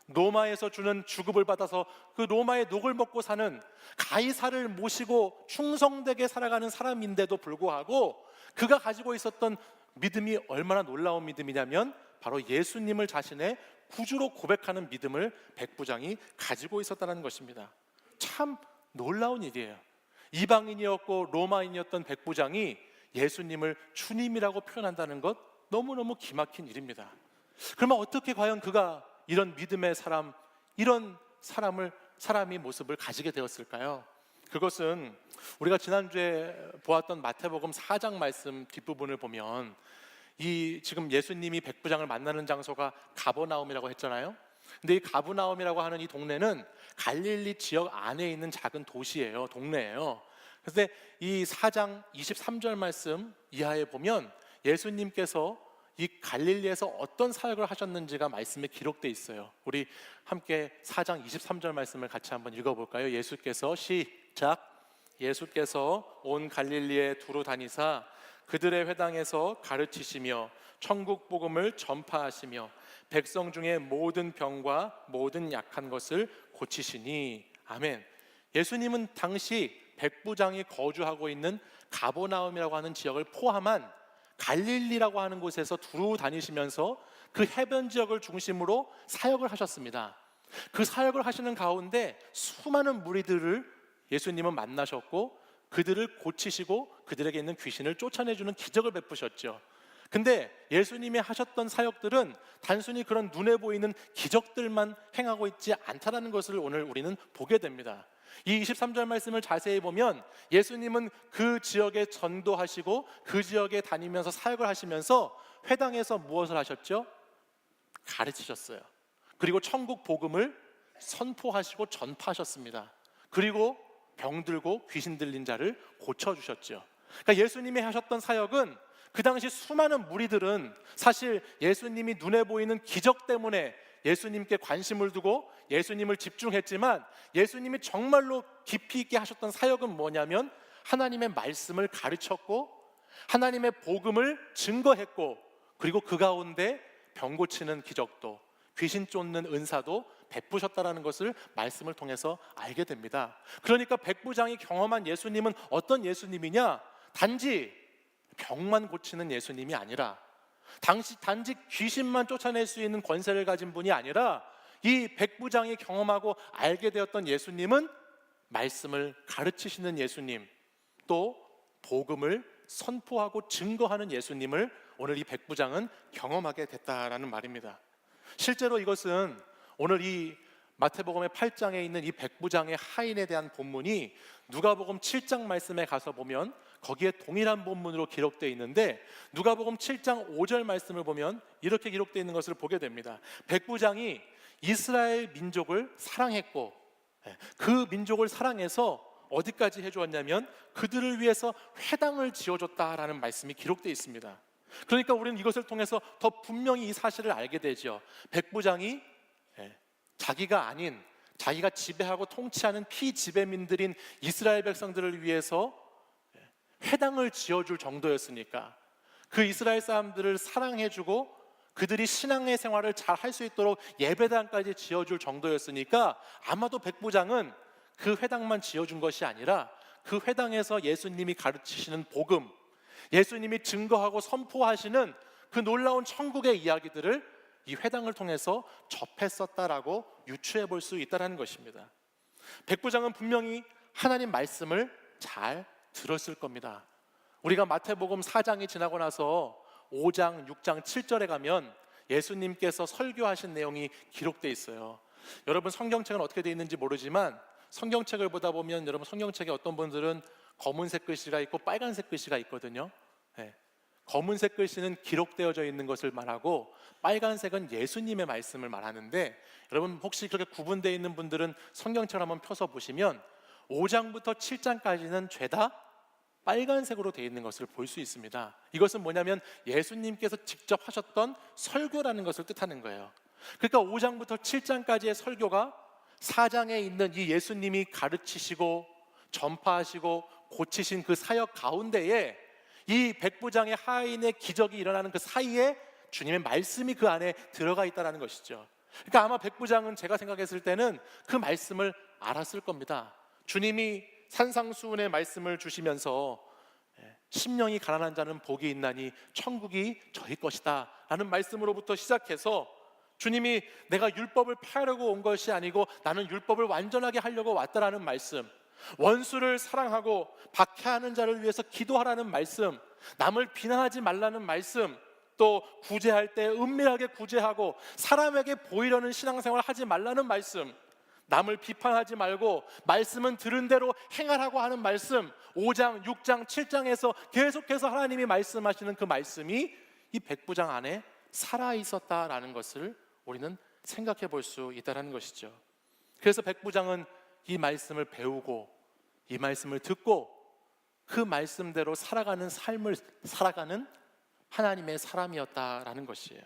로마에서 주는 주급을 받아서 그 로마의 녹을 먹고 사는 가이사를 모시고 충성되게 살아가는 사람인데도 불구하고 그가 가지고 있었던 믿음이 얼마나 놀라운 믿음이냐면 바로 예수님을 자신의 구주로 고백하는 믿음을 백부장이 가지고 있었다는 것입니다. 참 놀라운 일이에요. 이방인이었고 로마인이었던 백부장이 예수님을 주님이라고 표현한다는 것 너무너무 기막힌 일입니다. 그러면 어떻게 과연 그가 이런 믿음의 사람, 이런 사람이 모습을 가지게 되었을까요? 그것은 우리가 지난주에 보았던 마태복음 4장 말씀 뒷부분을 보면 이 지금 예수님이 백부장을 만나는 장소가 가버나움이라고 했잖아요. 근데 이 가버나움이라고 하는 이 동네는 갈릴리 지역 안에 있는 작은 도시예요. 동네예요. 그런데 이 4장 23절 말씀 이하에 보면 예수님께서 이 갈릴리에서 어떤 사역을 하셨는지가 말씀에 기록되어 있어요. 우리 함께 4장 23절 말씀을 같이 한번 읽어볼까요? 예수께서 시작. 예수께서 온 갈릴리에 두루 다니사 그들의 회당에서 가르치시며 천국 복음을 전파하시며 백성 중에 모든 병과 모든 약한 것을 고치시니. 아멘. 예수님은 당시 백부장이 거주하고 있는 가버나움이라고 하는 지역을 포함한 갈릴리라고 하는 곳에서 두루 다니시면서 그 해변 지역을 중심으로 사역을 하셨습니다. 그 사역을 하시는 가운데 수많은 무리들을 예수님은 만나셨고 그들을 고치시고 그들에게 있는 귀신을 쫓아내주는 기적을 베푸셨죠. 근데 예수님이 하셨던 사역들은 단순히 그런 눈에 보이는 기적들만 행하고 있지 않다라는 것을 오늘 우리는 보게 됩니다. 이 23절 말씀을 자세히 보면 예수님은 그 지역에 전도하시고 그 지역에 다니면서 사역을 하시면서 회당에서 무엇을 하셨죠? 가르치셨어요. 그리고 천국 복음을 선포하시고 전파하셨습니다. 그리고 병들고 귀신 들린 자를 고쳐주셨죠. 그러니까 예수님이 하셨던 사역은 그 당시 수많은 무리들은 사실 예수님이 눈에 보이는 기적 때문에 예수님께 관심을 두고 예수님을 집중했지만, 예수님이 정말로 깊이 있게 하셨던 사역은 뭐냐면 하나님의 말씀을 가르쳤고 하나님의 복음을 증거했고, 그리고 그 가운데 병 고치는 기적도 귀신 쫓는 은사도 베푸셨다라는 것을 말씀을 통해서 알게 됩니다. 그러니까 백부장이 경험한 예수님은 어떤 예수님이냐? 단지 병만 고치는 예수님이 아니라, 단지 귀신만 쫓아낼 수 있는 권세를 가진 분이 아니라, 이 백부장이 경험하고 알게 되었던 예수님은 말씀을 가르치시는 예수님, 또 복음을 선포하고 증거하는 예수님을 오늘 이 백부장은 경험하게 됐다라는 말입니다. 실제로 이것은 오늘 이 마태복음의 8장에 있는 이 백부장의 하인에 대한 본문이 누가복음 7장 말씀에 가서 보면 거기에 동일한 본문으로 기록되어 있는데, 누가복음 7장 5절 말씀을 보면 이렇게 기록되어 있는 것을 보게 됩니다. 백부장이 이스라엘 민족을 사랑했고, 그 민족을 사랑해서 어디까지 해주었냐면 그들을 위해서 회당을 지어줬다라는 말씀이 기록되어 있습니다. 그러니까 우리는 이것을 통해서 더 분명히 이 사실을 알게 되죠. 백부장이 자기가 아닌, 자기가 지배하고 통치하는 피지배민들인 이스라엘 백성들을 위해서 회당을 지어줄 정도였으니까, 그 이스라엘 사람들을 사랑해주고 그들이 신앙의 생활을 잘 할 수 있도록 예배당까지 지어줄 정도였으니까, 아마도 백부장은 그 회당만 지어준 것이 아니라 그 회당에서 예수님이 가르치시는 복음, 예수님이 증거하고 선포하시는 그 놀라운 천국의 이야기들을 이 회당을 통해서 접했었다라고 유추해 볼 수 있다는 것입니다. 백부장은 분명히 하나님 말씀을 잘 들었을 겁니다. 우리가 마태복음 4장이 지나고 나서 5장, 6장, 7절에 가면 예수님께서 설교하신 내용이 기록되어 있어요. 여러분 성경책은 어떻게 되어 있는지 모르지만 성경책을 보다 보면 여러분 성경책에 어떤 분들은 검은색 글씨가 있고 빨간색 글씨가 있거든요. 검은색 글씨는 기록되어져 있는 것을 말하고 빨간색은 예수님의 말씀을 말하는데, 여러분 혹시 그렇게 구분되어 있는 분들은 성경책을 한번 펴서 보시면 5장부터 7장까지는 죄다 빨간색으로 되어 있는 것을 볼 수 있습니다. 이것은 뭐냐면 예수님께서 직접 하셨던 설교라는 것을 뜻하는 거예요. 그러니까 5장부터 7장까지의 설교가 4장에 있는 이 예수님이 가르치시고 전파하시고 고치신 그 사역 가운데에 이 백부장의 하인의 기적이 일어나는 그 사이에 주님의 말씀이 그 안에 들어가 있다는 것이죠. 그러니까 아마 백부장은 제가 생각했을 때는 그 말씀을 알았을 겁니다. 주님이 산상수훈의 말씀을 주시면서 심령이 가난한 자는 복이 있나니 천국이 저희 것이다 라는 말씀으로부터 시작해서, 주님이 내가 율법을 폐하려고 온 것이 아니고 나는 율법을 완전하게 하려고 왔다라는 말씀, 원수를 사랑하고 박해하는 자를 위해서 기도하라는 말씀, 남을 비난하지 말라는 말씀, 또 구제할 때 은밀하게 구제하고 사람에게 보이려는 신앙생활을 하지 말라는 말씀, 남을 비판하지 말고 말씀은 들은 대로 행하라고 하는 말씀, 5장, 6장, 7장에서 계속해서 하나님이 말씀하시는 그 말씀이 이 백부장 안에 살아있었다라는 것을 우리는 생각해 볼 수 있다는 것이죠. 그래서 백부장은 이 말씀을 배우고 이 말씀을 듣고 그 말씀대로 살아가는 삶을 살아가는 하나님의 사람이었다라는 것이에요.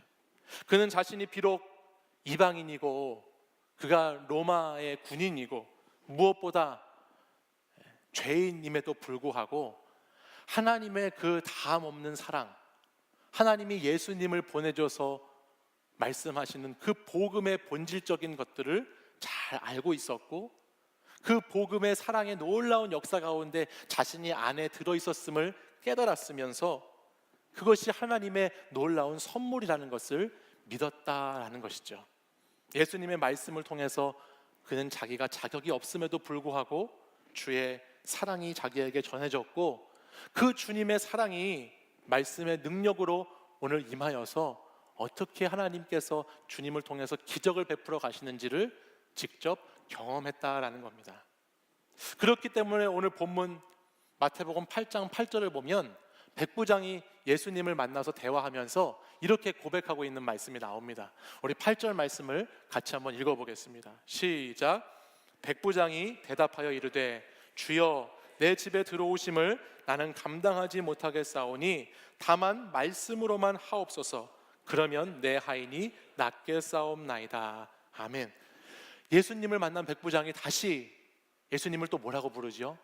그는 자신이 비록 이방인이고 그가 로마의 군인이고 무엇보다 죄인임에도 불구하고 하나님의 그 다함 없는 사랑, 하나님이 예수님을 보내줘서 말씀하시는 그 복음의 본질적인 것들을 잘 알고 있었고, 그 복음의 사랑의 놀라운 역사 가운데 자신이 안에 들어있었음을 깨달았으면서 그것이 하나님의 놀라운 선물이라는 것을 믿었다라는 것이죠. 예수님의 말씀을 통해서 그는 자기가 자격이 없음에도 불구하고 주의 사랑이 자기에게 전해졌고, 그 주님의 사랑이 말씀의 능력으로 오늘 임하여서 어떻게 하나님께서 주님을 통해서 기적을 베풀어 가시는지를 직접 경험했다라는 겁니다. 그렇기 때문에 오늘 본문 마태복음 8장 8절을 보면 백부장이 예수님을 만나서 대화하면서 이렇게 고백하고 있는 말씀이 나옵니다. 우리 8절 말씀을 같이 한번 읽어보겠습니다. 시작. 백부장이 대답하여 이르되 주여 내 집에 들어오심을 나는 감당하지 못하겠사오니 다만 말씀으로만 하옵소서. 그러면 내 하인이 낫게 싸움나이다. 아멘. 예수님을 만난 백부장이 다시 예수님을 또 뭐라고 부르죠?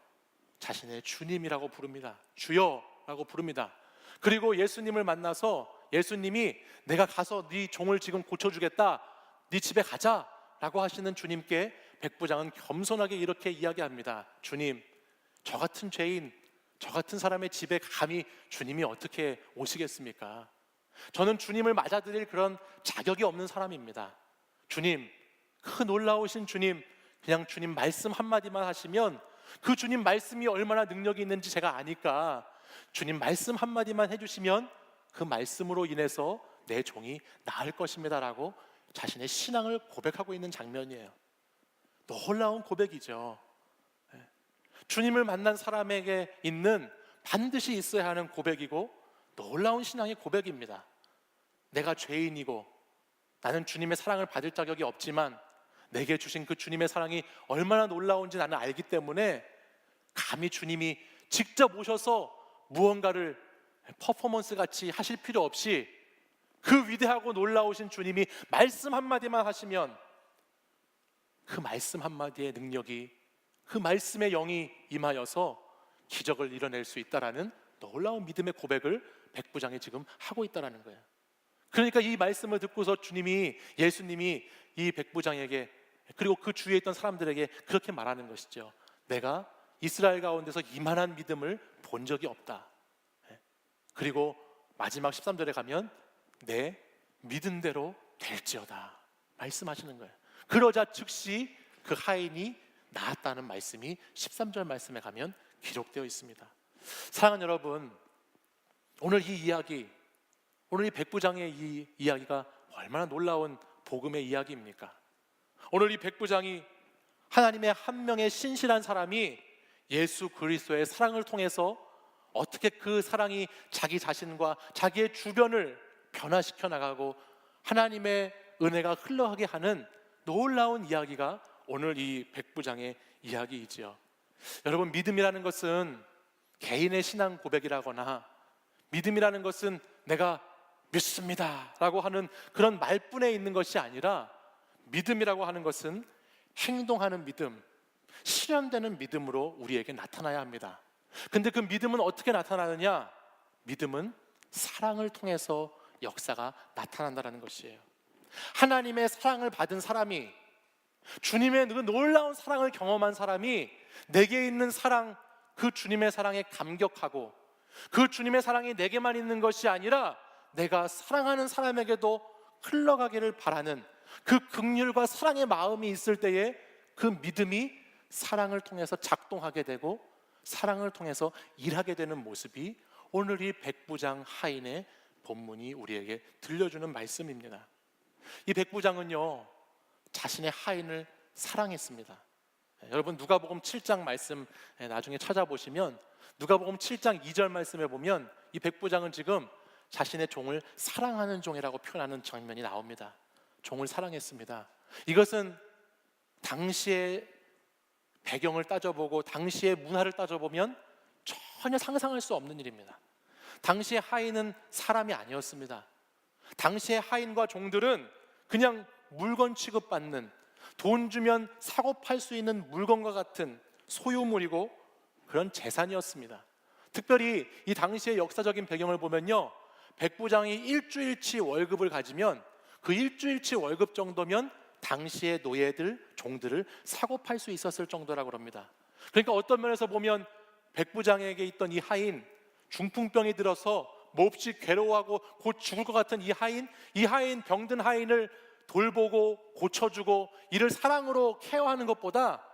자신의 주님이라고 부릅니다. 주여라고 부릅니다. 그리고 예수님을 만나서 예수님이 내가 가서 네 종을 지금 고쳐주겠다, 네 집에 가자라고 하시는 주님께 백부장은 겸손하게 이렇게 이야기합니다. 주님, 저 같은 죄인, 저 같은 사람의 집에 감히 주님이 어떻게 오시겠습니까? 저는 주님을 맞아들일 그런 자격이 없는 사람입니다. 주님, 그 놀라우신 주님, 그냥 주님 말씀 한마디만 하시면 그 주님 말씀이 얼마나 능력이 있는지 제가 아니까 주님 말씀 한마디만 해주시면 그 말씀으로 인해서 내 종이 나을 것입니다 라고 자신의 신앙을 고백하고 있는 장면이에요. 놀라운 고백이죠. 주님을 만난 사람에게 있는 반드시 있어야 하는 고백이고 놀라운 신앙의 고백입니다. 내가 죄인이고 나는 주님의 사랑을 받을 자격이 없지만 내게 주신 그 주님의 사랑이 얼마나 놀라운지 나는 알기 때문에 감히 주님이 직접 오셔서 무언가를 퍼포먼스 같이 하실 필요 없이 그 위대하고 놀라우신 주님이 말씀 한마디만 하시면 그 말씀 한마디의 능력이, 그 말씀의 영이 임하여서 기적을 이뤄낼 수 있다라는 놀라운 믿음의 고백을 백부장이 지금 하고 있다라는 거예요. 그러니까 이 말씀을 듣고서 예수님이 이 백부장에게 그리고 그 주위에 있던 사람들에게 그렇게 말하는 것이죠. 내가 이스라엘 가운데서 이만한 믿음을 본 적이 없다. 그리고 마지막 13절에 가면 내 믿은 대로 될지어다 말씀하시는 거예요. 그러자 즉시 그 하인이 나았다는 말씀이 13절 말씀에 가면 기록되어 있습니다. 사랑하는 여러분, 오늘 이 이야기, 오늘 이 백부장의 이 이야기가 얼마나 놀라운 복음의 이야기입니까? 오늘 이 백부장이 하나님의 한 명의 신실한 사람이 예수 그리스도의 사랑을 통해서 어떻게 그 사랑이 자기 자신과 자기의 주변을 변화시켜 나가고 하나님의 은혜가 흘러가게 하는 놀라운 이야기가 오늘 이 백부장의 이야기이지요. 여러분, 믿음이라는 것은 개인의 신앙 고백이라거나 믿음이라는 것은 내가 믿습니다 라고 하는 그런 말뿐에 있는 것이 아니라 믿음이라고 하는 것은 행동하는 믿음, 실현되는 믿음으로 우리에게 나타나야 합니다. 근데 그 믿음은 어떻게 나타나느냐? 믿음은 사랑을 통해서 역사가 나타난다는 것이에요. 하나님의 사랑을 받은 사람이, 주님의 그 놀라운 사랑을 경험한 사람이 내게 있는 사랑, 그 주님의 사랑에 감격하고 그 주님의 사랑이 내게만 있는 것이 아니라 내가 사랑하는 사람에게도 흘러가기를 바라는 그 긍휼과 사랑의 마음이 있을 때에 그 믿음이 사랑을 통해서 작동하게 되고 사랑을 통해서 일하게 되는 모습이 오늘 이 백부장 하인의 본문이 우리에게 들려주는 말씀입니다. 이 백부장은요, 자신의 하인을 사랑했습니다. 여러분, 누가복음 7장 말씀 나중에 찾아보시면 누가복음 7장 2절 말씀에 보면 이 백부장은 지금 자신의 종을 사랑하는 종이라고 표현하는 장면이 나옵니다. 종을 사랑했습니다. 이것은 당시의 배경을 따져보고 당시의 문화를 따져보면 전혀 상상할 수 없는 일입니다. 당시의 하인은 사람이 아니었습니다. 당시의 하인과 종들은 그냥 물건 취급받는, 돈 주면 사고 팔 수 있는 물건과 같은 소유물이고 그런 재산이었습니다. 특별히 이 당시의 역사적인 배경을 보면요, 백부장이 일주일치 월급을 가지면 그 일주일치 월급 정도면 당시의 노예들, 종들을 사고 팔 수 있었을 정도라고 합니다. 그러니까 어떤 면에서 보면 백부장에게 있던 이 하인, 중풍병이 들어서 몹시 괴로워하고 곧 죽을 것 같은 이 하인, 병든 하인을 돌보고 고쳐주고 이를 사랑으로 케어하는 것보다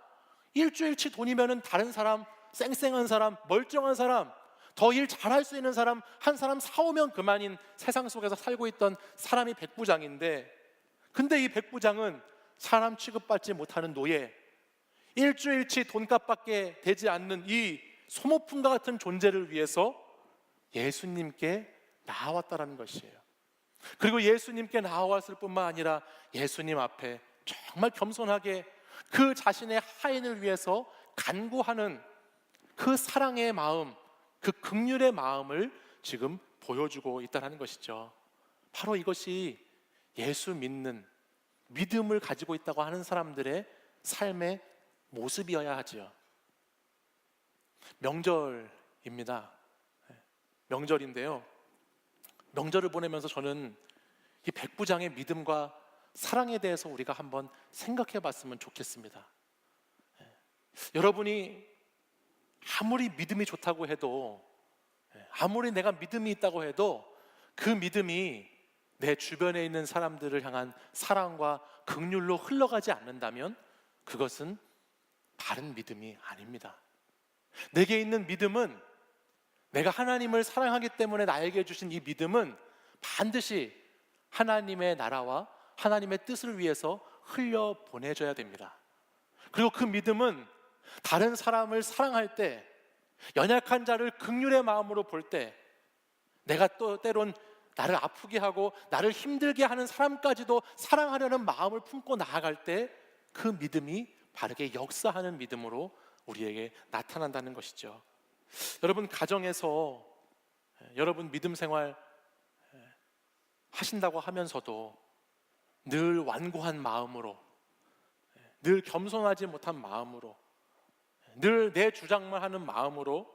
일주일치 돈이면은 다른 사람, 쌩쌩한 사람, 멀쩡한 사람, 더 일 잘할 수 있는 사람 한 사람 사오면 그만인 세상 속에서 살고 있던 사람이 백부장인데, 근데 이 백부장은 사람 취급받지 못하는 노예, 일주일치 돈값밖에 되지 않는 이 소모품과 같은 존재를 위해서 예수님께 나아왔다라는 것이에요. 그리고 예수님께 나아왔을 뿐만 아니라 예수님 앞에 정말 겸손하게 그 자신의 하인을 위해서 간구하는 그 사랑의 마음, 그 긍휼의 마음을 지금 보여주고 있다는 것이죠. 바로 이것이 예수 믿는 믿음을 가지고 있다고 하는 사람들의 삶의 모습이어야 하죠. 명절입니다. 명절인데요. 명절을 보내면서 저는 이 백부장의 믿음과 사랑에 대해서 우리가 한번 생각해 봤으면 좋겠습니다. 여러분이 아무리 믿음이 좋다고 해도, 아무리 내가 믿음이 있다고 해도 그 믿음이 내 주변에 있는 사람들을 향한 사랑과 긍휼로 흘러가지 않는다면 그것은 바른 믿음이 아닙니다. 내게 있는 믿음은, 내가 하나님을 사랑하기 때문에 나에게 주신 이 믿음은 반드시 하나님의 나라와 하나님의 뜻을 위해서 흘려 보내줘야 됩니다. 그리고 그 믿음은 다른 사람을 사랑할 때, 연약한 자를 긍휼의 마음으로 볼 때, 내가 또 때론 나를 아프게 하고 나를 힘들게 하는 사람까지도 사랑하려는 마음을 품고 나아갈 때 그 믿음이 바르게 역사하는 믿음으로 우리에게 나타난다는 것이죠. 여러분, 가정에서 여러분 믿음 생활 하신다고 하면서도 늘 완고한 마음으로, 늘 겸손하지 못한 마음으로, 늘 내 주장만 하는 마음으로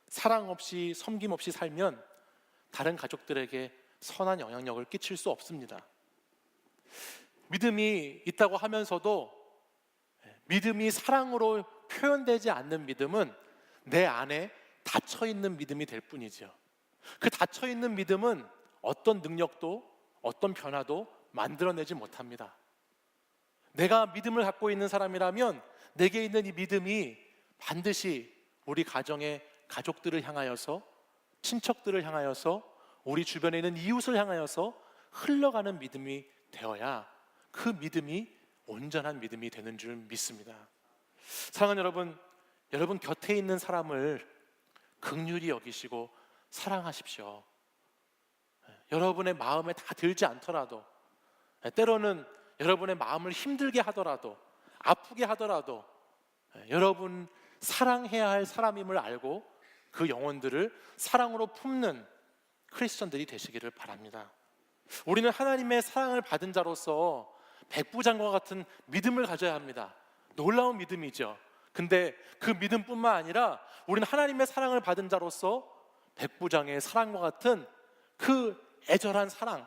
사랑 없이 섬김 없이 살면 다른 가족들에게 선한 영향력을 끼칠 수 없습니다. 믿음이 있다고 하면서도 믿음이 사랑으로 표현되지 않는 믿음은 내 안에 닫혀있는 믿음이 될 뿐이죠. 그 닫혀있는 믿음은 어떤 능력도 어떤 변화도 만들어내지 못합니다. 내가 믿음을 갖고 있는 사람이라면 내게 있는 이 믿음이 반드시 우리 가정의 가족들을 향하여서, 친척들을 향하여서, 우리 주변에 있는 이웃을 향하여서 흘러가는 믿음이 되어야 그 믿음이 온전한 믿음이 되는 줄 믿습니다. 사랑하는 여러분, 여러분 곁에 있는 사람을 긍휼히 여기시고 사랑하십시오. 여러분의 마음에 다 들지 않더라도, 때로는 여러분의 마음을 힘들게 하더라도, 아프게 하더라도 여러분 사랑해야 할 사람임을 알고 그 영혼들을 사랑으로 품는 크리스천들이 되시기를 바랍니다. 우리는 하나님의 사랑을 받은 자로서 백부장과 같은 믿음을 가져야 합니다. 놀라운 믿음이죠. 근데 그 믿음뿐만 아니라 우리는 하나님의 사랑을 받은 자로서 백부장의 사랑과 같은 그 애절한 사랑,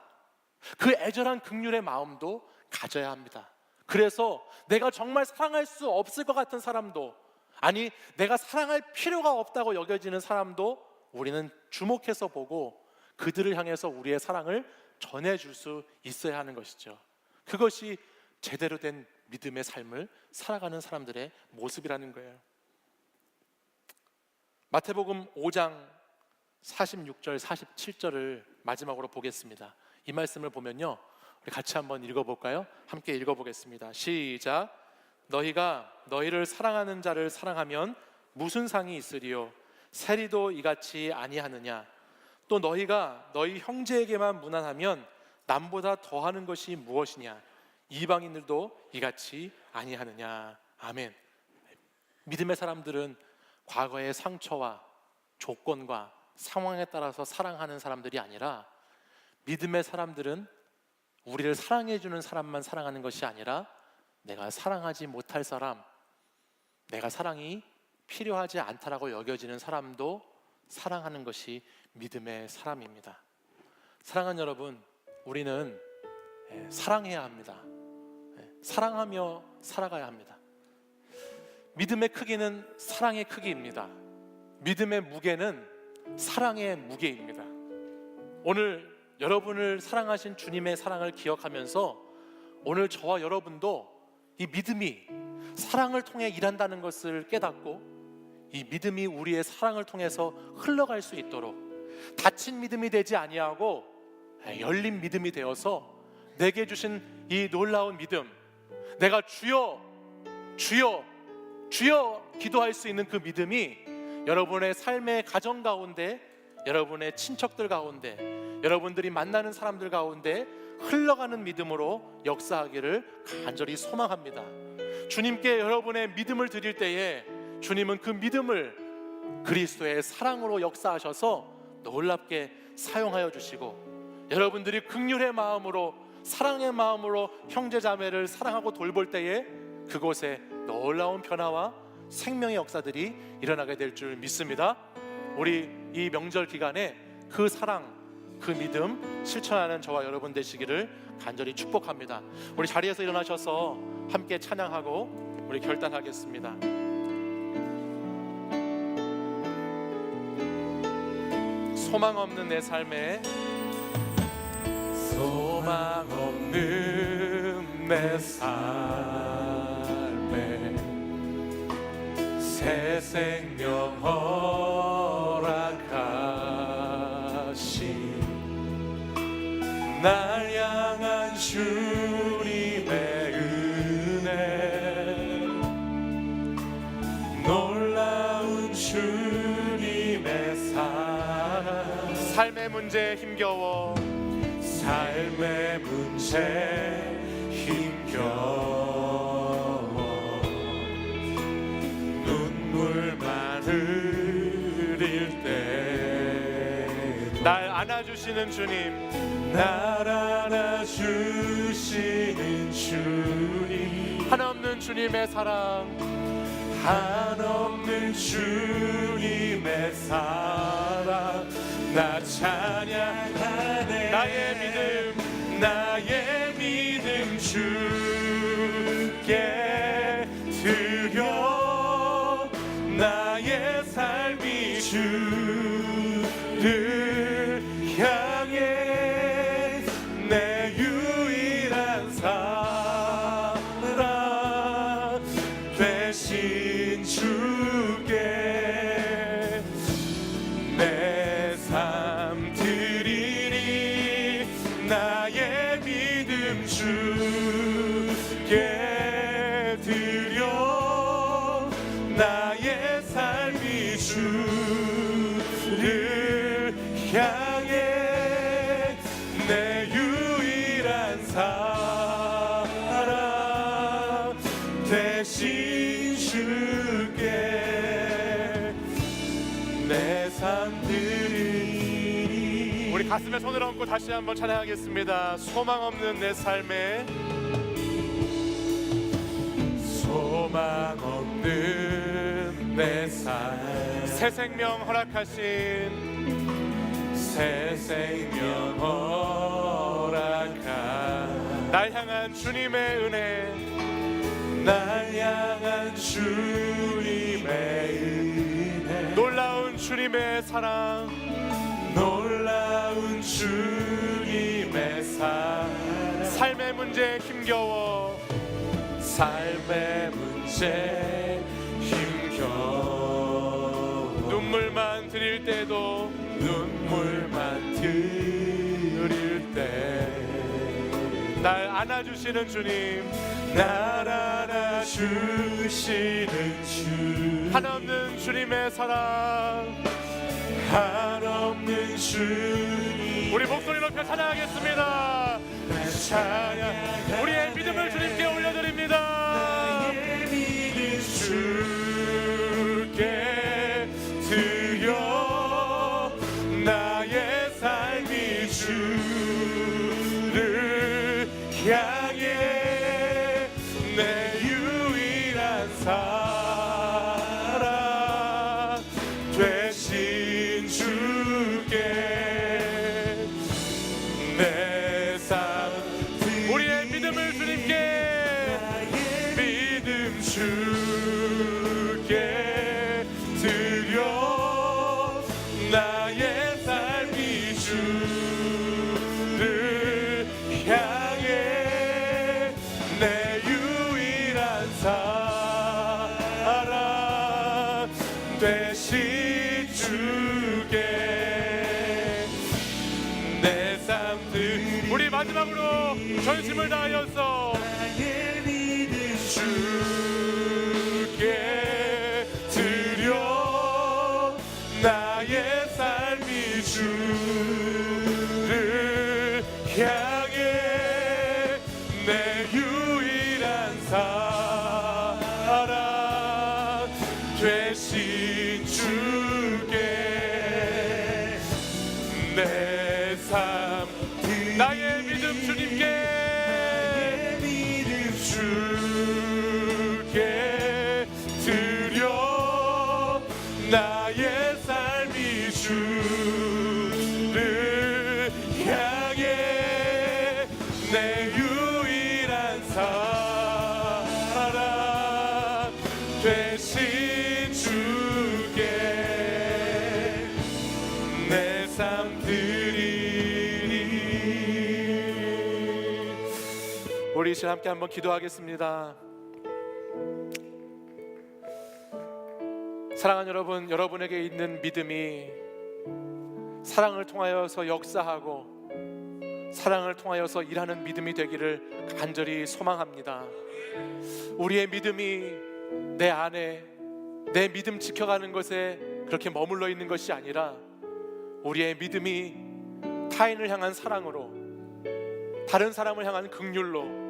그 애절한 긍휼의 마음도 가져야 합니다. 그래서 내가 정말 사랑할 수 없을 것 같은 사람도, 아니 내가 사랑할 필요가 없다고 여겨지는 사람도 우리는 주목해서 보고 그들을 향해서 우리의 사랑을 전해줄 수 있어야 하는 것이죠. 그것이 제대로 된 믿음의 삶을 살아가는 사람들의 모습이라는 거예요. 마태복음 5장 46절 47절을 마지막으로 보겠습니다. 이 말씀을 보면요, 우리 같이 한번 읽어볼까요? 함께 읽어보겠습니다. 시작. 너희가 너희를 사랑하는 자를 사랑하면 무슨 상이 있으리요? 세리도 이같이 아니하느냐? 또 너희가 너희 형제에게만 무난하면 남보다 더하는 것이 무엇이냐? 이방인들도 이같이 아니하느냐? 아멘. 믿음의 사람들은 과거의 상처와 조건과 상황에 따라서 사랑하는 사람들이 아니라, 믿음의 사람들은 우리를 사랑해주는 사람만 사랑하는 것이 아니라 내가 사랑하지 못할 사람, 내가 사랑이 필요하지 않다라고 여겨지는 사람도 사랑하는 것이 믿음의 사람입니다. 사랑하는 여러분, 우리는 사랑해야 합니다. 사랑하며 살아가야 합니다. 믿음의 크기는 사랑의 크기입니다. 믿음의 무게는 사랑의 무게입니다. 오늘 여러분을 사랑하신 주님의 사랑을 기억하면서 오늘 저와 여러분도 이 믿음이 사랑을 통해 일한다는 것을 깨닫고 이 믿음이 우리의 사랑을 통해서 흘러갈 수 있도록 닫힌 믿음이 되지 아니하고 열린 믿음이 되어서 내게 주신 이 놀라운 믿음, 내가 주여 주여 주여 기도할 수 있는 그 믿음이 여러분의 삶의 가정 가운데 여러분의 친척들 가운데, 여러분들이 만나는 사람들 가운데 흘러가는 믿음으로 역사하기를 간절히 소망합니다. 주님께 여러분의 믿음을 드릴 때에 주님은 그 믿음을 그리스도의 사랑으로 역사하셔서 놀랍게 사용하여 주시고, 여러분들이 긍휼의 마음으로, 사랑의 마음으로 형제자매를 사랑하고 돌볼 때에 그곳에 놀라운 변화와 생명의 역사들이 일어나게 될 줄 믿습니다. 우리 이 명절 기간에 그 사랑, 그 믿음 실천하는 저와 여러분 되시기를 간절히 축복합니다. 우리 자리에서 일어나셔서 함께 찬양하고 우리 결단하겠습니다. 소망 없는 내 삶에, 소망 없는 내 삶에 새 생명 허락하신 날 향한 주님의 은혜, 놀라운 주님의 사랑, 삶의 문제에 힘겨워, 삶의 문제에 힘겨워 눈물만 흘릴 때 날 안아주시는 주님, 날 안아주시는 주님, 한없는 주님의 사랑, 한없는 주님의 사랑, 나 찬양하네. 나의 믿음 주께 드려, 나의 삶이 주를 향해 내 유일한 사랑 되신 주께 내 삶 드리니, 나의 믿음 주께 드려, 나의 삶이 주를 향해 내 유일한 사랑 되신 주께 내 삶 드리니. 우리 가슴에 손을 얹고 다시 한번 찬양하겠습니다. 소망 없는 내 삶에, 소망 없는 내 삶, 새 생명 허락하신, 새 생명 허락한 날 향한 주님의 은혜, 날 향한 주님의 은혜, 놀라운 주님의 사랑, 놀라운 주님의 사랑, 삶의 문제에 힘겨워, 삶의 문제에 힘겨워 눈물만 드릴 때도, 눈물만 드릴 때 날 안아주시는 주님, 날 안아주시는 주, 한없는 주님의 사랑, 한없는 주님. 우리 목소리 높여 찬양하겠습니다. 찬양, 우리의 믿음을 주님께 올려드립니다. 나의 믿음 주께 드려, 나의 삶이 주를 향해 내 유일한 사랑 되신 주께 내 삶, 우리의 믿음을 주님께, 믿음 주께 드려, 나의 삶이 주를 향해 내 유일한 사랑 되신 주께 내 삶 드. 우리 마지막으로 전심을 다하여서 나의 믿음 주께 드려, 나의 삶이 우리 이 시간 함께 한번 기도하겠습니다. 사랑하는 여러분, 여러분에게 있는 믿음이 사랑을 통하여서 역사하고 사랑을 통하여서 일하는 믿음이 되기를 간절히 소망합니다. 우리의 믿음이 내 안에 내 믿음 지켜가는 것에 그렇게 머물러 있는 것이 아니라 우리의 믿음이 타인을 향한 사랑으로, 다른 사람을 향한 긍휼로,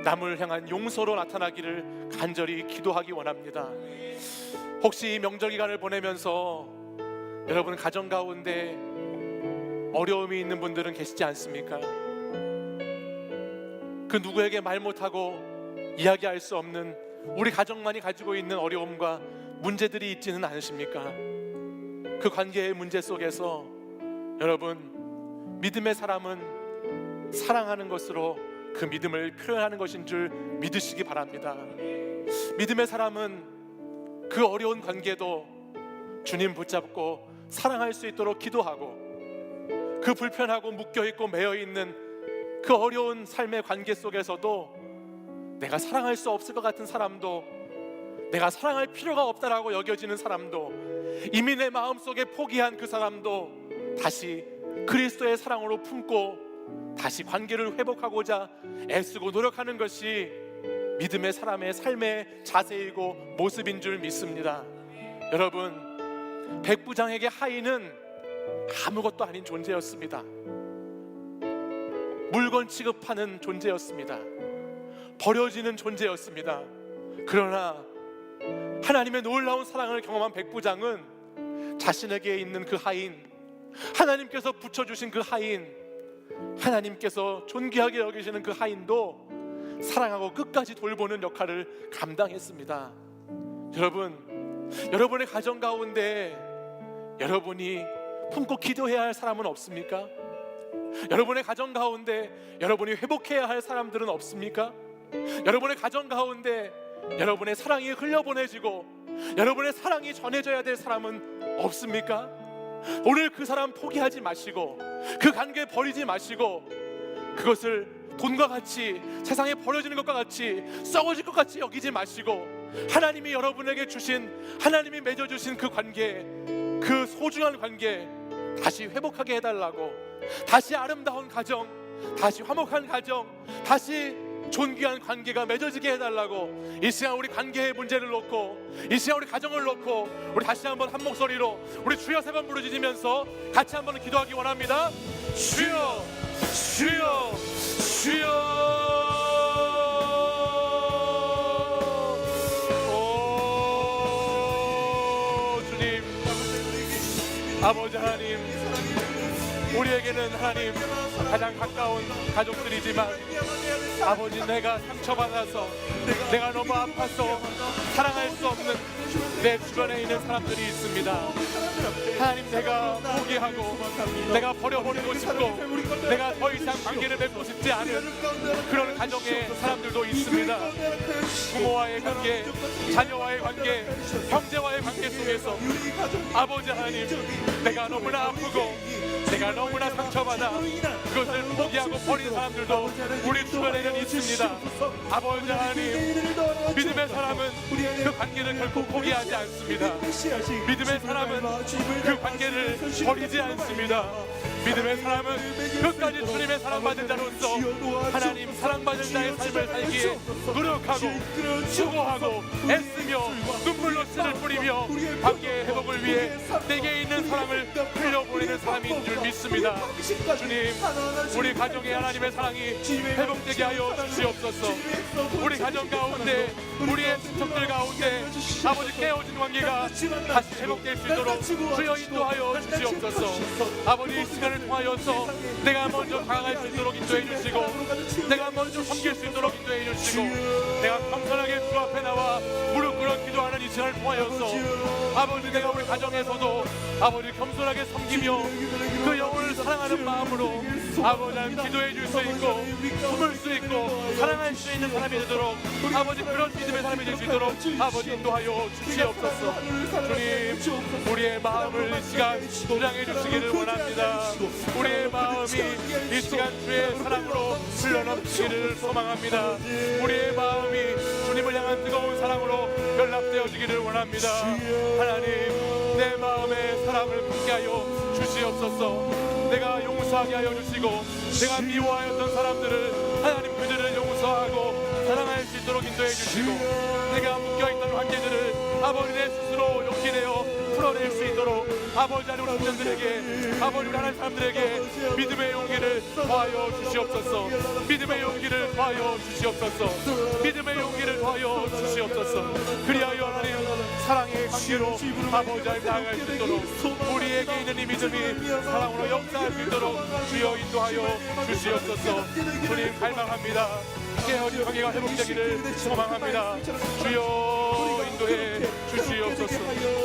남을 향한 용서로 나타나기를 간절히 기도하기 원합니다. 혹시 이 명절 기간을 보내면서 여러분 가정 가운데 어려움이 있는 분들은 계시지 않습니까? 그 누구에게 말 못하고 이야기할 수 없는 우리 가정만이 가지고 있는 어려움과 문제들이 있지는 않으십니까? 그 관계의 문제 속에서 여러분, 믿음의 사람은 사랑하는 것으로 그 믿음을 표현하는 것인 줄 믿으시기 바랍니다. 믿음의 사람은 그 어려운 관계도 주님 붙잡고 사랑할 수 있도록 기도하고, 그 불편하고 묶여있고 매여있는 그 어려운 삶의 관계 속에서도 내가 사랑할 수 없을 것 같은 사람도, 내가 사랑할 필요가 없다라고 여겨지는 사람도, 이미 내 마음속에 포기한 그 사람도 다시 그리스도의 사랑으로 품고 다시 관계를 회복하고자 애쓰고 노력하는 것이 믿음의 사람의 삶의 자세이고 모습인 줄 믿습니다. 여러분, 백부장에게 하인은 아무것도 아닌 존재였습니다. 물건 취급하는 존재였습니다. 버려지는 존재였습니다. 그러나 하나님의 놀라운 사랑을 경험한 백부장은 자신에게 있는 그 하인, 하나님께서 붙여주신 그 하인, 하나님께서 존귀하게 여기시는 그 하인도 사랑하고 끝까지 돌보는 역할을 감당했습니다. 여러분, 여러분의 가정 가운데 여러분이 품고 기도해야 할 사람은 없습니까? 여러분의 가정 가운데 여러분이 회복해야 할 사람들은 없습니까? 여러분의 가정 가운데 여러분의 사랑이 흘려보내지고 여러분의 사랑이 전해져야 될 사람은 없습니까? 오늘 그 사람 포기하지 마시고, 그 관계 버리지 마시고, 그것을 돈과 같이, 세상에 버려지는 것과 같이, 썩어질 것 같이 여기지 마시고, 하나님이 여러분에게 주신, 하나님이 맺어주신 그 관계, 그 소중한 관계 다시 회복하게 해달라고, 다시 아름다운 가정, 다시 화목한 가정, 다시 존귀한 관계가 맺어지게 해달라고, 이 시간 우리 관계의 문제를 놓고, 이 시간 우리 가정을 놓고 우리 다시 한번 한 목소리로 우리 주여 세 번 부르짖으면서 같이 한번 기도하기 원합니다. 주여, 주여, 주여. 오 주님, 아버지 하나님, 우리에게는 하나님 가장 가까운 가족들이지만 아버지, 내가 상처받아서, 내가 너무 아파서 사랑할 수 없는 내 주변에 있는 사람들이 있습니다. 하나님, 내가 포기하고 내가 버려버리고 싶고 내가 더 이상 관계를 맺고 싶지 않은 그런 가정의 사람들도 있습니다. 부모와의 관계, 자녀와의 관계, 형제와의 관계 속에서 아버지 하나님, 내가 너무나 아프고 내가 너무나 상처받아 그것을 포기하고 버린 사람들도 우리 주변에는 있습니다. 아버지 하나님, 믿음의 사람은 그 관계를 결코 포기하지 않습니다. 믿음의 사람은 그 관계를 버리지 않습니다. 믿음의 사람은 끝까지 주님의 사랑받은 자로서 하나님 사랑받은 자의 삶을 살기에 노력하고 수고하고 애쓰며 눈물로 씨를 뿌리며 관계의 회복을 위해 내게 있는 사랑을 흘려보내는 사람인 줄 믿습니다. 주님, 우리 가정에 하나님의 사랑이 회복되게 하여 주시옵소서. 우리 가정 가운데, 우리의 친척들 가운데 아버지 깨어진 관계가 다시 회복될 수 있도록 주여 인도하여 주시옵소서. 아버지, 이 시간을 통하여서 내가 먼저 강할 수 있도록 인도해 주시고, 내가 먼저 섬길 수 있도록 인도해 주시고, 내가 겸손하게 주 앞에 나와 무릎 꿇어 기도하는 이 시간을 통하여서 아버지, 내가 우리 가정에서도 아버지 겸손하게 섬기며 그 영혼을 사랑하는 마음으로 아버지 하나님 기도해 줄 수 있고 품을 수 있고 사랑할 수 있는 사람이 되도록 아버지 그런 믿음의 사람이 될 수 있도록 아버지 인도하여 주시옵소서. 주님 우리의 마음을 이 시간 주장해 주시기를 원합니다. 우리의 마음이 이 시간 주의 사랑으로 흘러넘치기를 소망합니다. 우리의 마음이 주님을 향한 뜨거운 사랑으로 연락되어지기를 원합니다. 하나님 내 마음의 사랑을 품게 하여 주시옵소서. 내가 용서하게 하여 주시고 내가 미워하였던 사람들을 하나님 그들을 용서하고 사랑할 수 있도록 인도해 주시고 내가 묶여있던 관계들을 아버지 내 스스로 용기 내어 풀어낼 수 있도록 아버지 하나님 우리 청년들에게 아버지 하나님 사람들에게 믿음의 용기를 더하여 주시옵소서. 믿음의 용기를 더하여 주시옵소서. 믿음의 용기를 더하여 주시옵소서. 그리하여 하나님 사랑의 관계로 아버지 하나님 나아갈 수 있도록 우리에게 있는 이 믿음이 사랑으로 역사할 수 있도록 주여 인도하여 주시옵소서. 주님 갈망합니다. 깨어진 관계가 회복되기를 소망합니다. 주여 인도해 주시옵소서.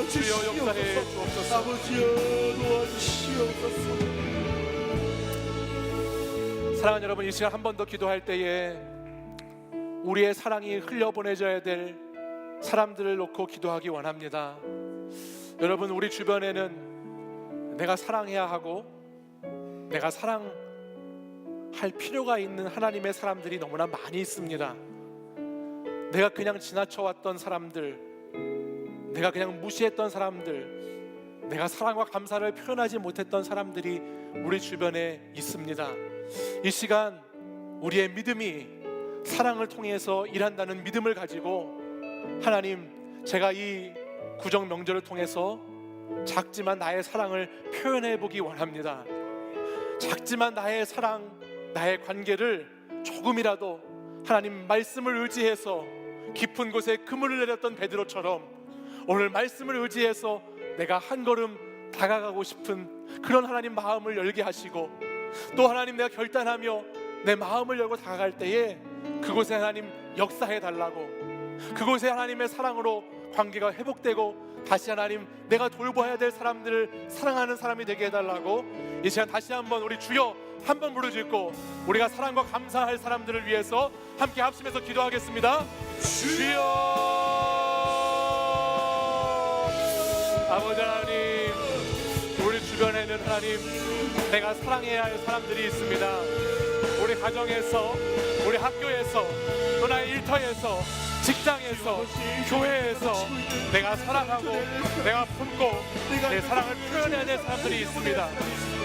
주여 역사해 주옵소서. 아버지여 도와주시옵소서. 사랑하는 여러분, 이 시간 한 번 더 기도할 때에 우리의 사랑이 흘려보내져야 될 사람들을 놓고 기도하기 원합니다. 여러분, 우리 주변에는 내가 사랑해야 하고 내가 사랑할 필요가 있는 하나님의 사람들이 너무나 많이 있습니다. 내가 그냥 지나쳐왔던 사람들, 내가 그냥 무시했던 사람들, 내가 사랑과 감사를 표현하지 못했던 사람들이 우리 주변에 있습니다. 이 시간 우리의 믿음이 사랑을 통해서 일한다는 믿음을 가지고 하나님, 제가 이 구정 명절을 통해서 작지만 나의 사랑을 표현해 보기 원합니다. 작지만 나의 사랑, 나의 관계를 조금이라도 하나님 말씀을 의지해서 깊은 곳에 그물을 내렸던 베드로처럼 오늘 말씀을 의지해서 내가 한 걸음 다가가고 싶은 그런 하나님 마음을 열게 하시고, 또 하나님 내가 결단하며 내 마음을 열고 다가갈 때에 그곳에 하나님 역사해 달라고, 그곳에 하나님의 사랑으로 관계가 회복되고 다시 하나님 내가 돌봐야 될 사람들을 사랑하는 사람이 되게 해달라고 이 시간 다시 한번 우리 주여 한번 부르짖고 우리가 사랑과 감사할 사람들을 위해서 함께 합심해서 기도하겠습니다. 주여, 아버지 하나님, 우리 주변에는 하나님 내가 사랑해야 할 사람들이 있습니다. 우리 가정에서, 우리 학교에서, 또 나의 일터에서, 직장에서, 교회에서 내가 사랑하고 내가 품고 내 사랑을 표현해야 될 사람들이 있습니다.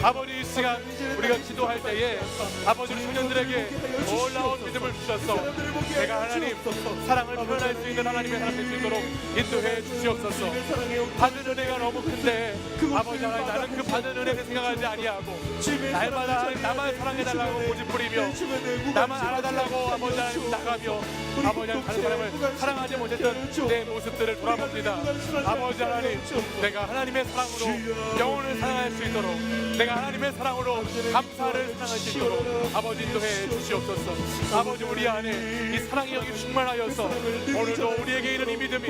아버지, 이 시간 우리가 기도할 때에 아버지 청년들에게 놀라운 믿음을 주셔서 내가 하나님 사랑을 표현할 수 있는 하나님의 사람 될 수 있도록 인도해 주시옵소서. 받은 은혜가 너무 큰데 아버지 하나님, 나는 그 받은 은혜를 생각하지 아니하고 날마다 하나님 나만 사랑해달라고 고집부리며 나만 알아달라고 아버지 하나님 나가며 아버지 하나님 다른 사람을 사랑하지 못했던 내 모습들을 돌아봅니다. 아버지 하나님, 내가 하나님의 사랑으로 영혼을 사랑할 수 있도록, 내가 하나님의 사랑으로 감사를 사랑할 수 있도록 아버지 인도해 주시옵소서. 아버지, 우리 안에 이 사랑의 영이 충만하여서 오늘도 우리에게 있는 이 믿음이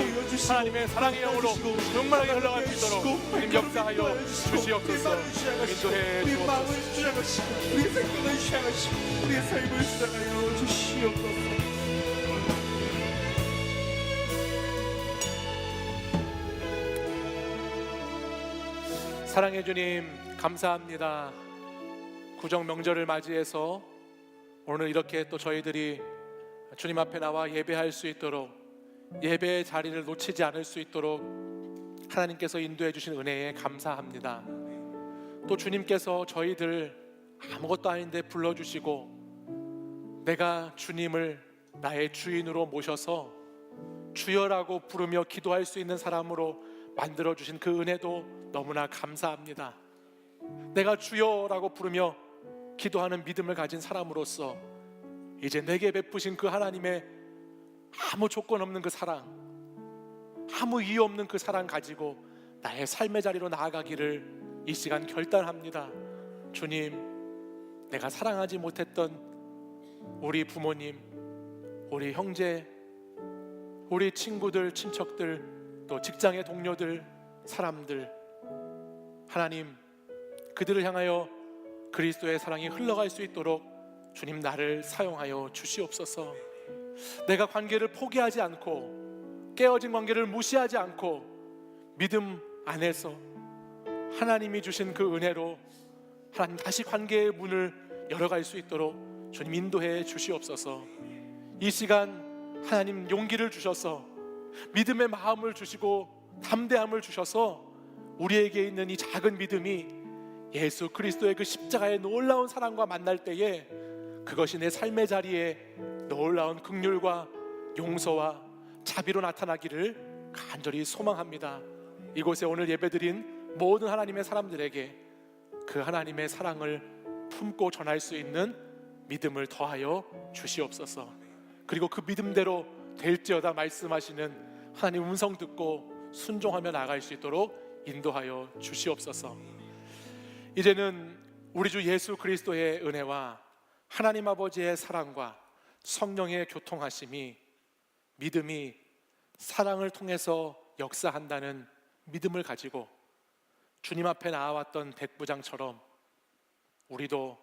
하나님의 사랑의 영으로 충만하게 흘러갈 수 있도록 주님 역사하여 주시옵소서. 인도해 우리의 마음을 주옵소서. 주장하시고 우리의 생각을 주장하시고 우리의 삶을 주장하여 주시옵소서. 사랑해 주님, 감사합니다. 구정 명절을 맞이해서 오늘 이렇게 또 저희들이 주님 앞에 나와 예배할 수 있도록, 예배의 자리를 놓치지 않을 수 있도록 하나님께서 인도해 주신 은혜에 감사합니다. 또 주님께서 저희들 아무것도 아닌데 불러주시고 내가 주님을 나의 주인으로 모셔서 주여라고 부르며 기도할 수 있는 사람으로 만들어주신 그 은혜도 너무나 감사합니다. 내가 주여라고 부르며 기도하는 믿음을 가진 사람으로서 이제 내게 베푸신 그 하나님의 아무 조건 없는 그 사랑, 아무 이유 없는 그 사랑 가지고 나의 삶의 자리로 나아가기를 이 시간 결단합니다. 주님, 내가 사랑하지 못했던 우리 부모님, 우리 형제, 우리 친구들, 친척들, 또 직장의 동료들, 사람들, 하나님, 그들을 향하여 그리스도의 사랑이 흘러갈 수 있도록 주님 나를 사용하여 주시옵소서. 내가 관계를 포기하지 않고 깨어진 관계를 무시하지 않고 믿음 안에서 하나님이 주신 그 은혜로 하나님 다시 관계의 문을 열어갈 수 있도록 주님 인도해 주시옵소서. 이 시간 하나님 용기를 주셔서 믿음의 마음을 주시고 담대함을 주셔서 우리에게 있는 이 작은 믿음이 예수 그리스도의 그 십자가의 놀라운 사랑과 만날 때에 그것이 내 삶의 자리에 놀라운 긍휼과 용서와 자비로 나타나기를 간절히 소망합니다. 이곳에 오늘 예배드린 모든 하나님의 사람들에게 그 하나님의 사랑을 품고 전할 수 있는 믿음을 더하여 주시옵소서. 그리고 그 믿음대로 될지어다 말씀하시는 하나님 음성 듣고 순종하며 나아갈 수 있도록 인도하여 주시옵소서. 이제는 우리 주 예수 그리스도의 은혜와 하나님 아버지의 사랑과 성령의 교통하심이, 믿음이 사랑을 통해서 역사한다는 믿음을 가지고 주님 앞에 나아왔던 백부장처럼 우리도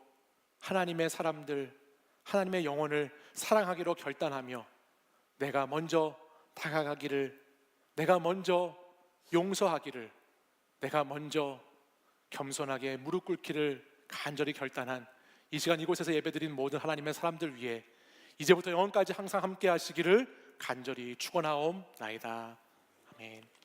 하나님의 사람들, 하나님의 영혼을 사랑하기로 결단하며 내가 먼저 다가가기를, 내가 먼저 용서하기를, 내가 먼저 겸손하게 무릎 꿇기를 간절히 결단한 이 시간 이곳에서 예배드린 모든 하나님의 사람들 위해 이제부터 영원까지 항상 함께 하시기를 간절히 축원하옵나이다. 아멘.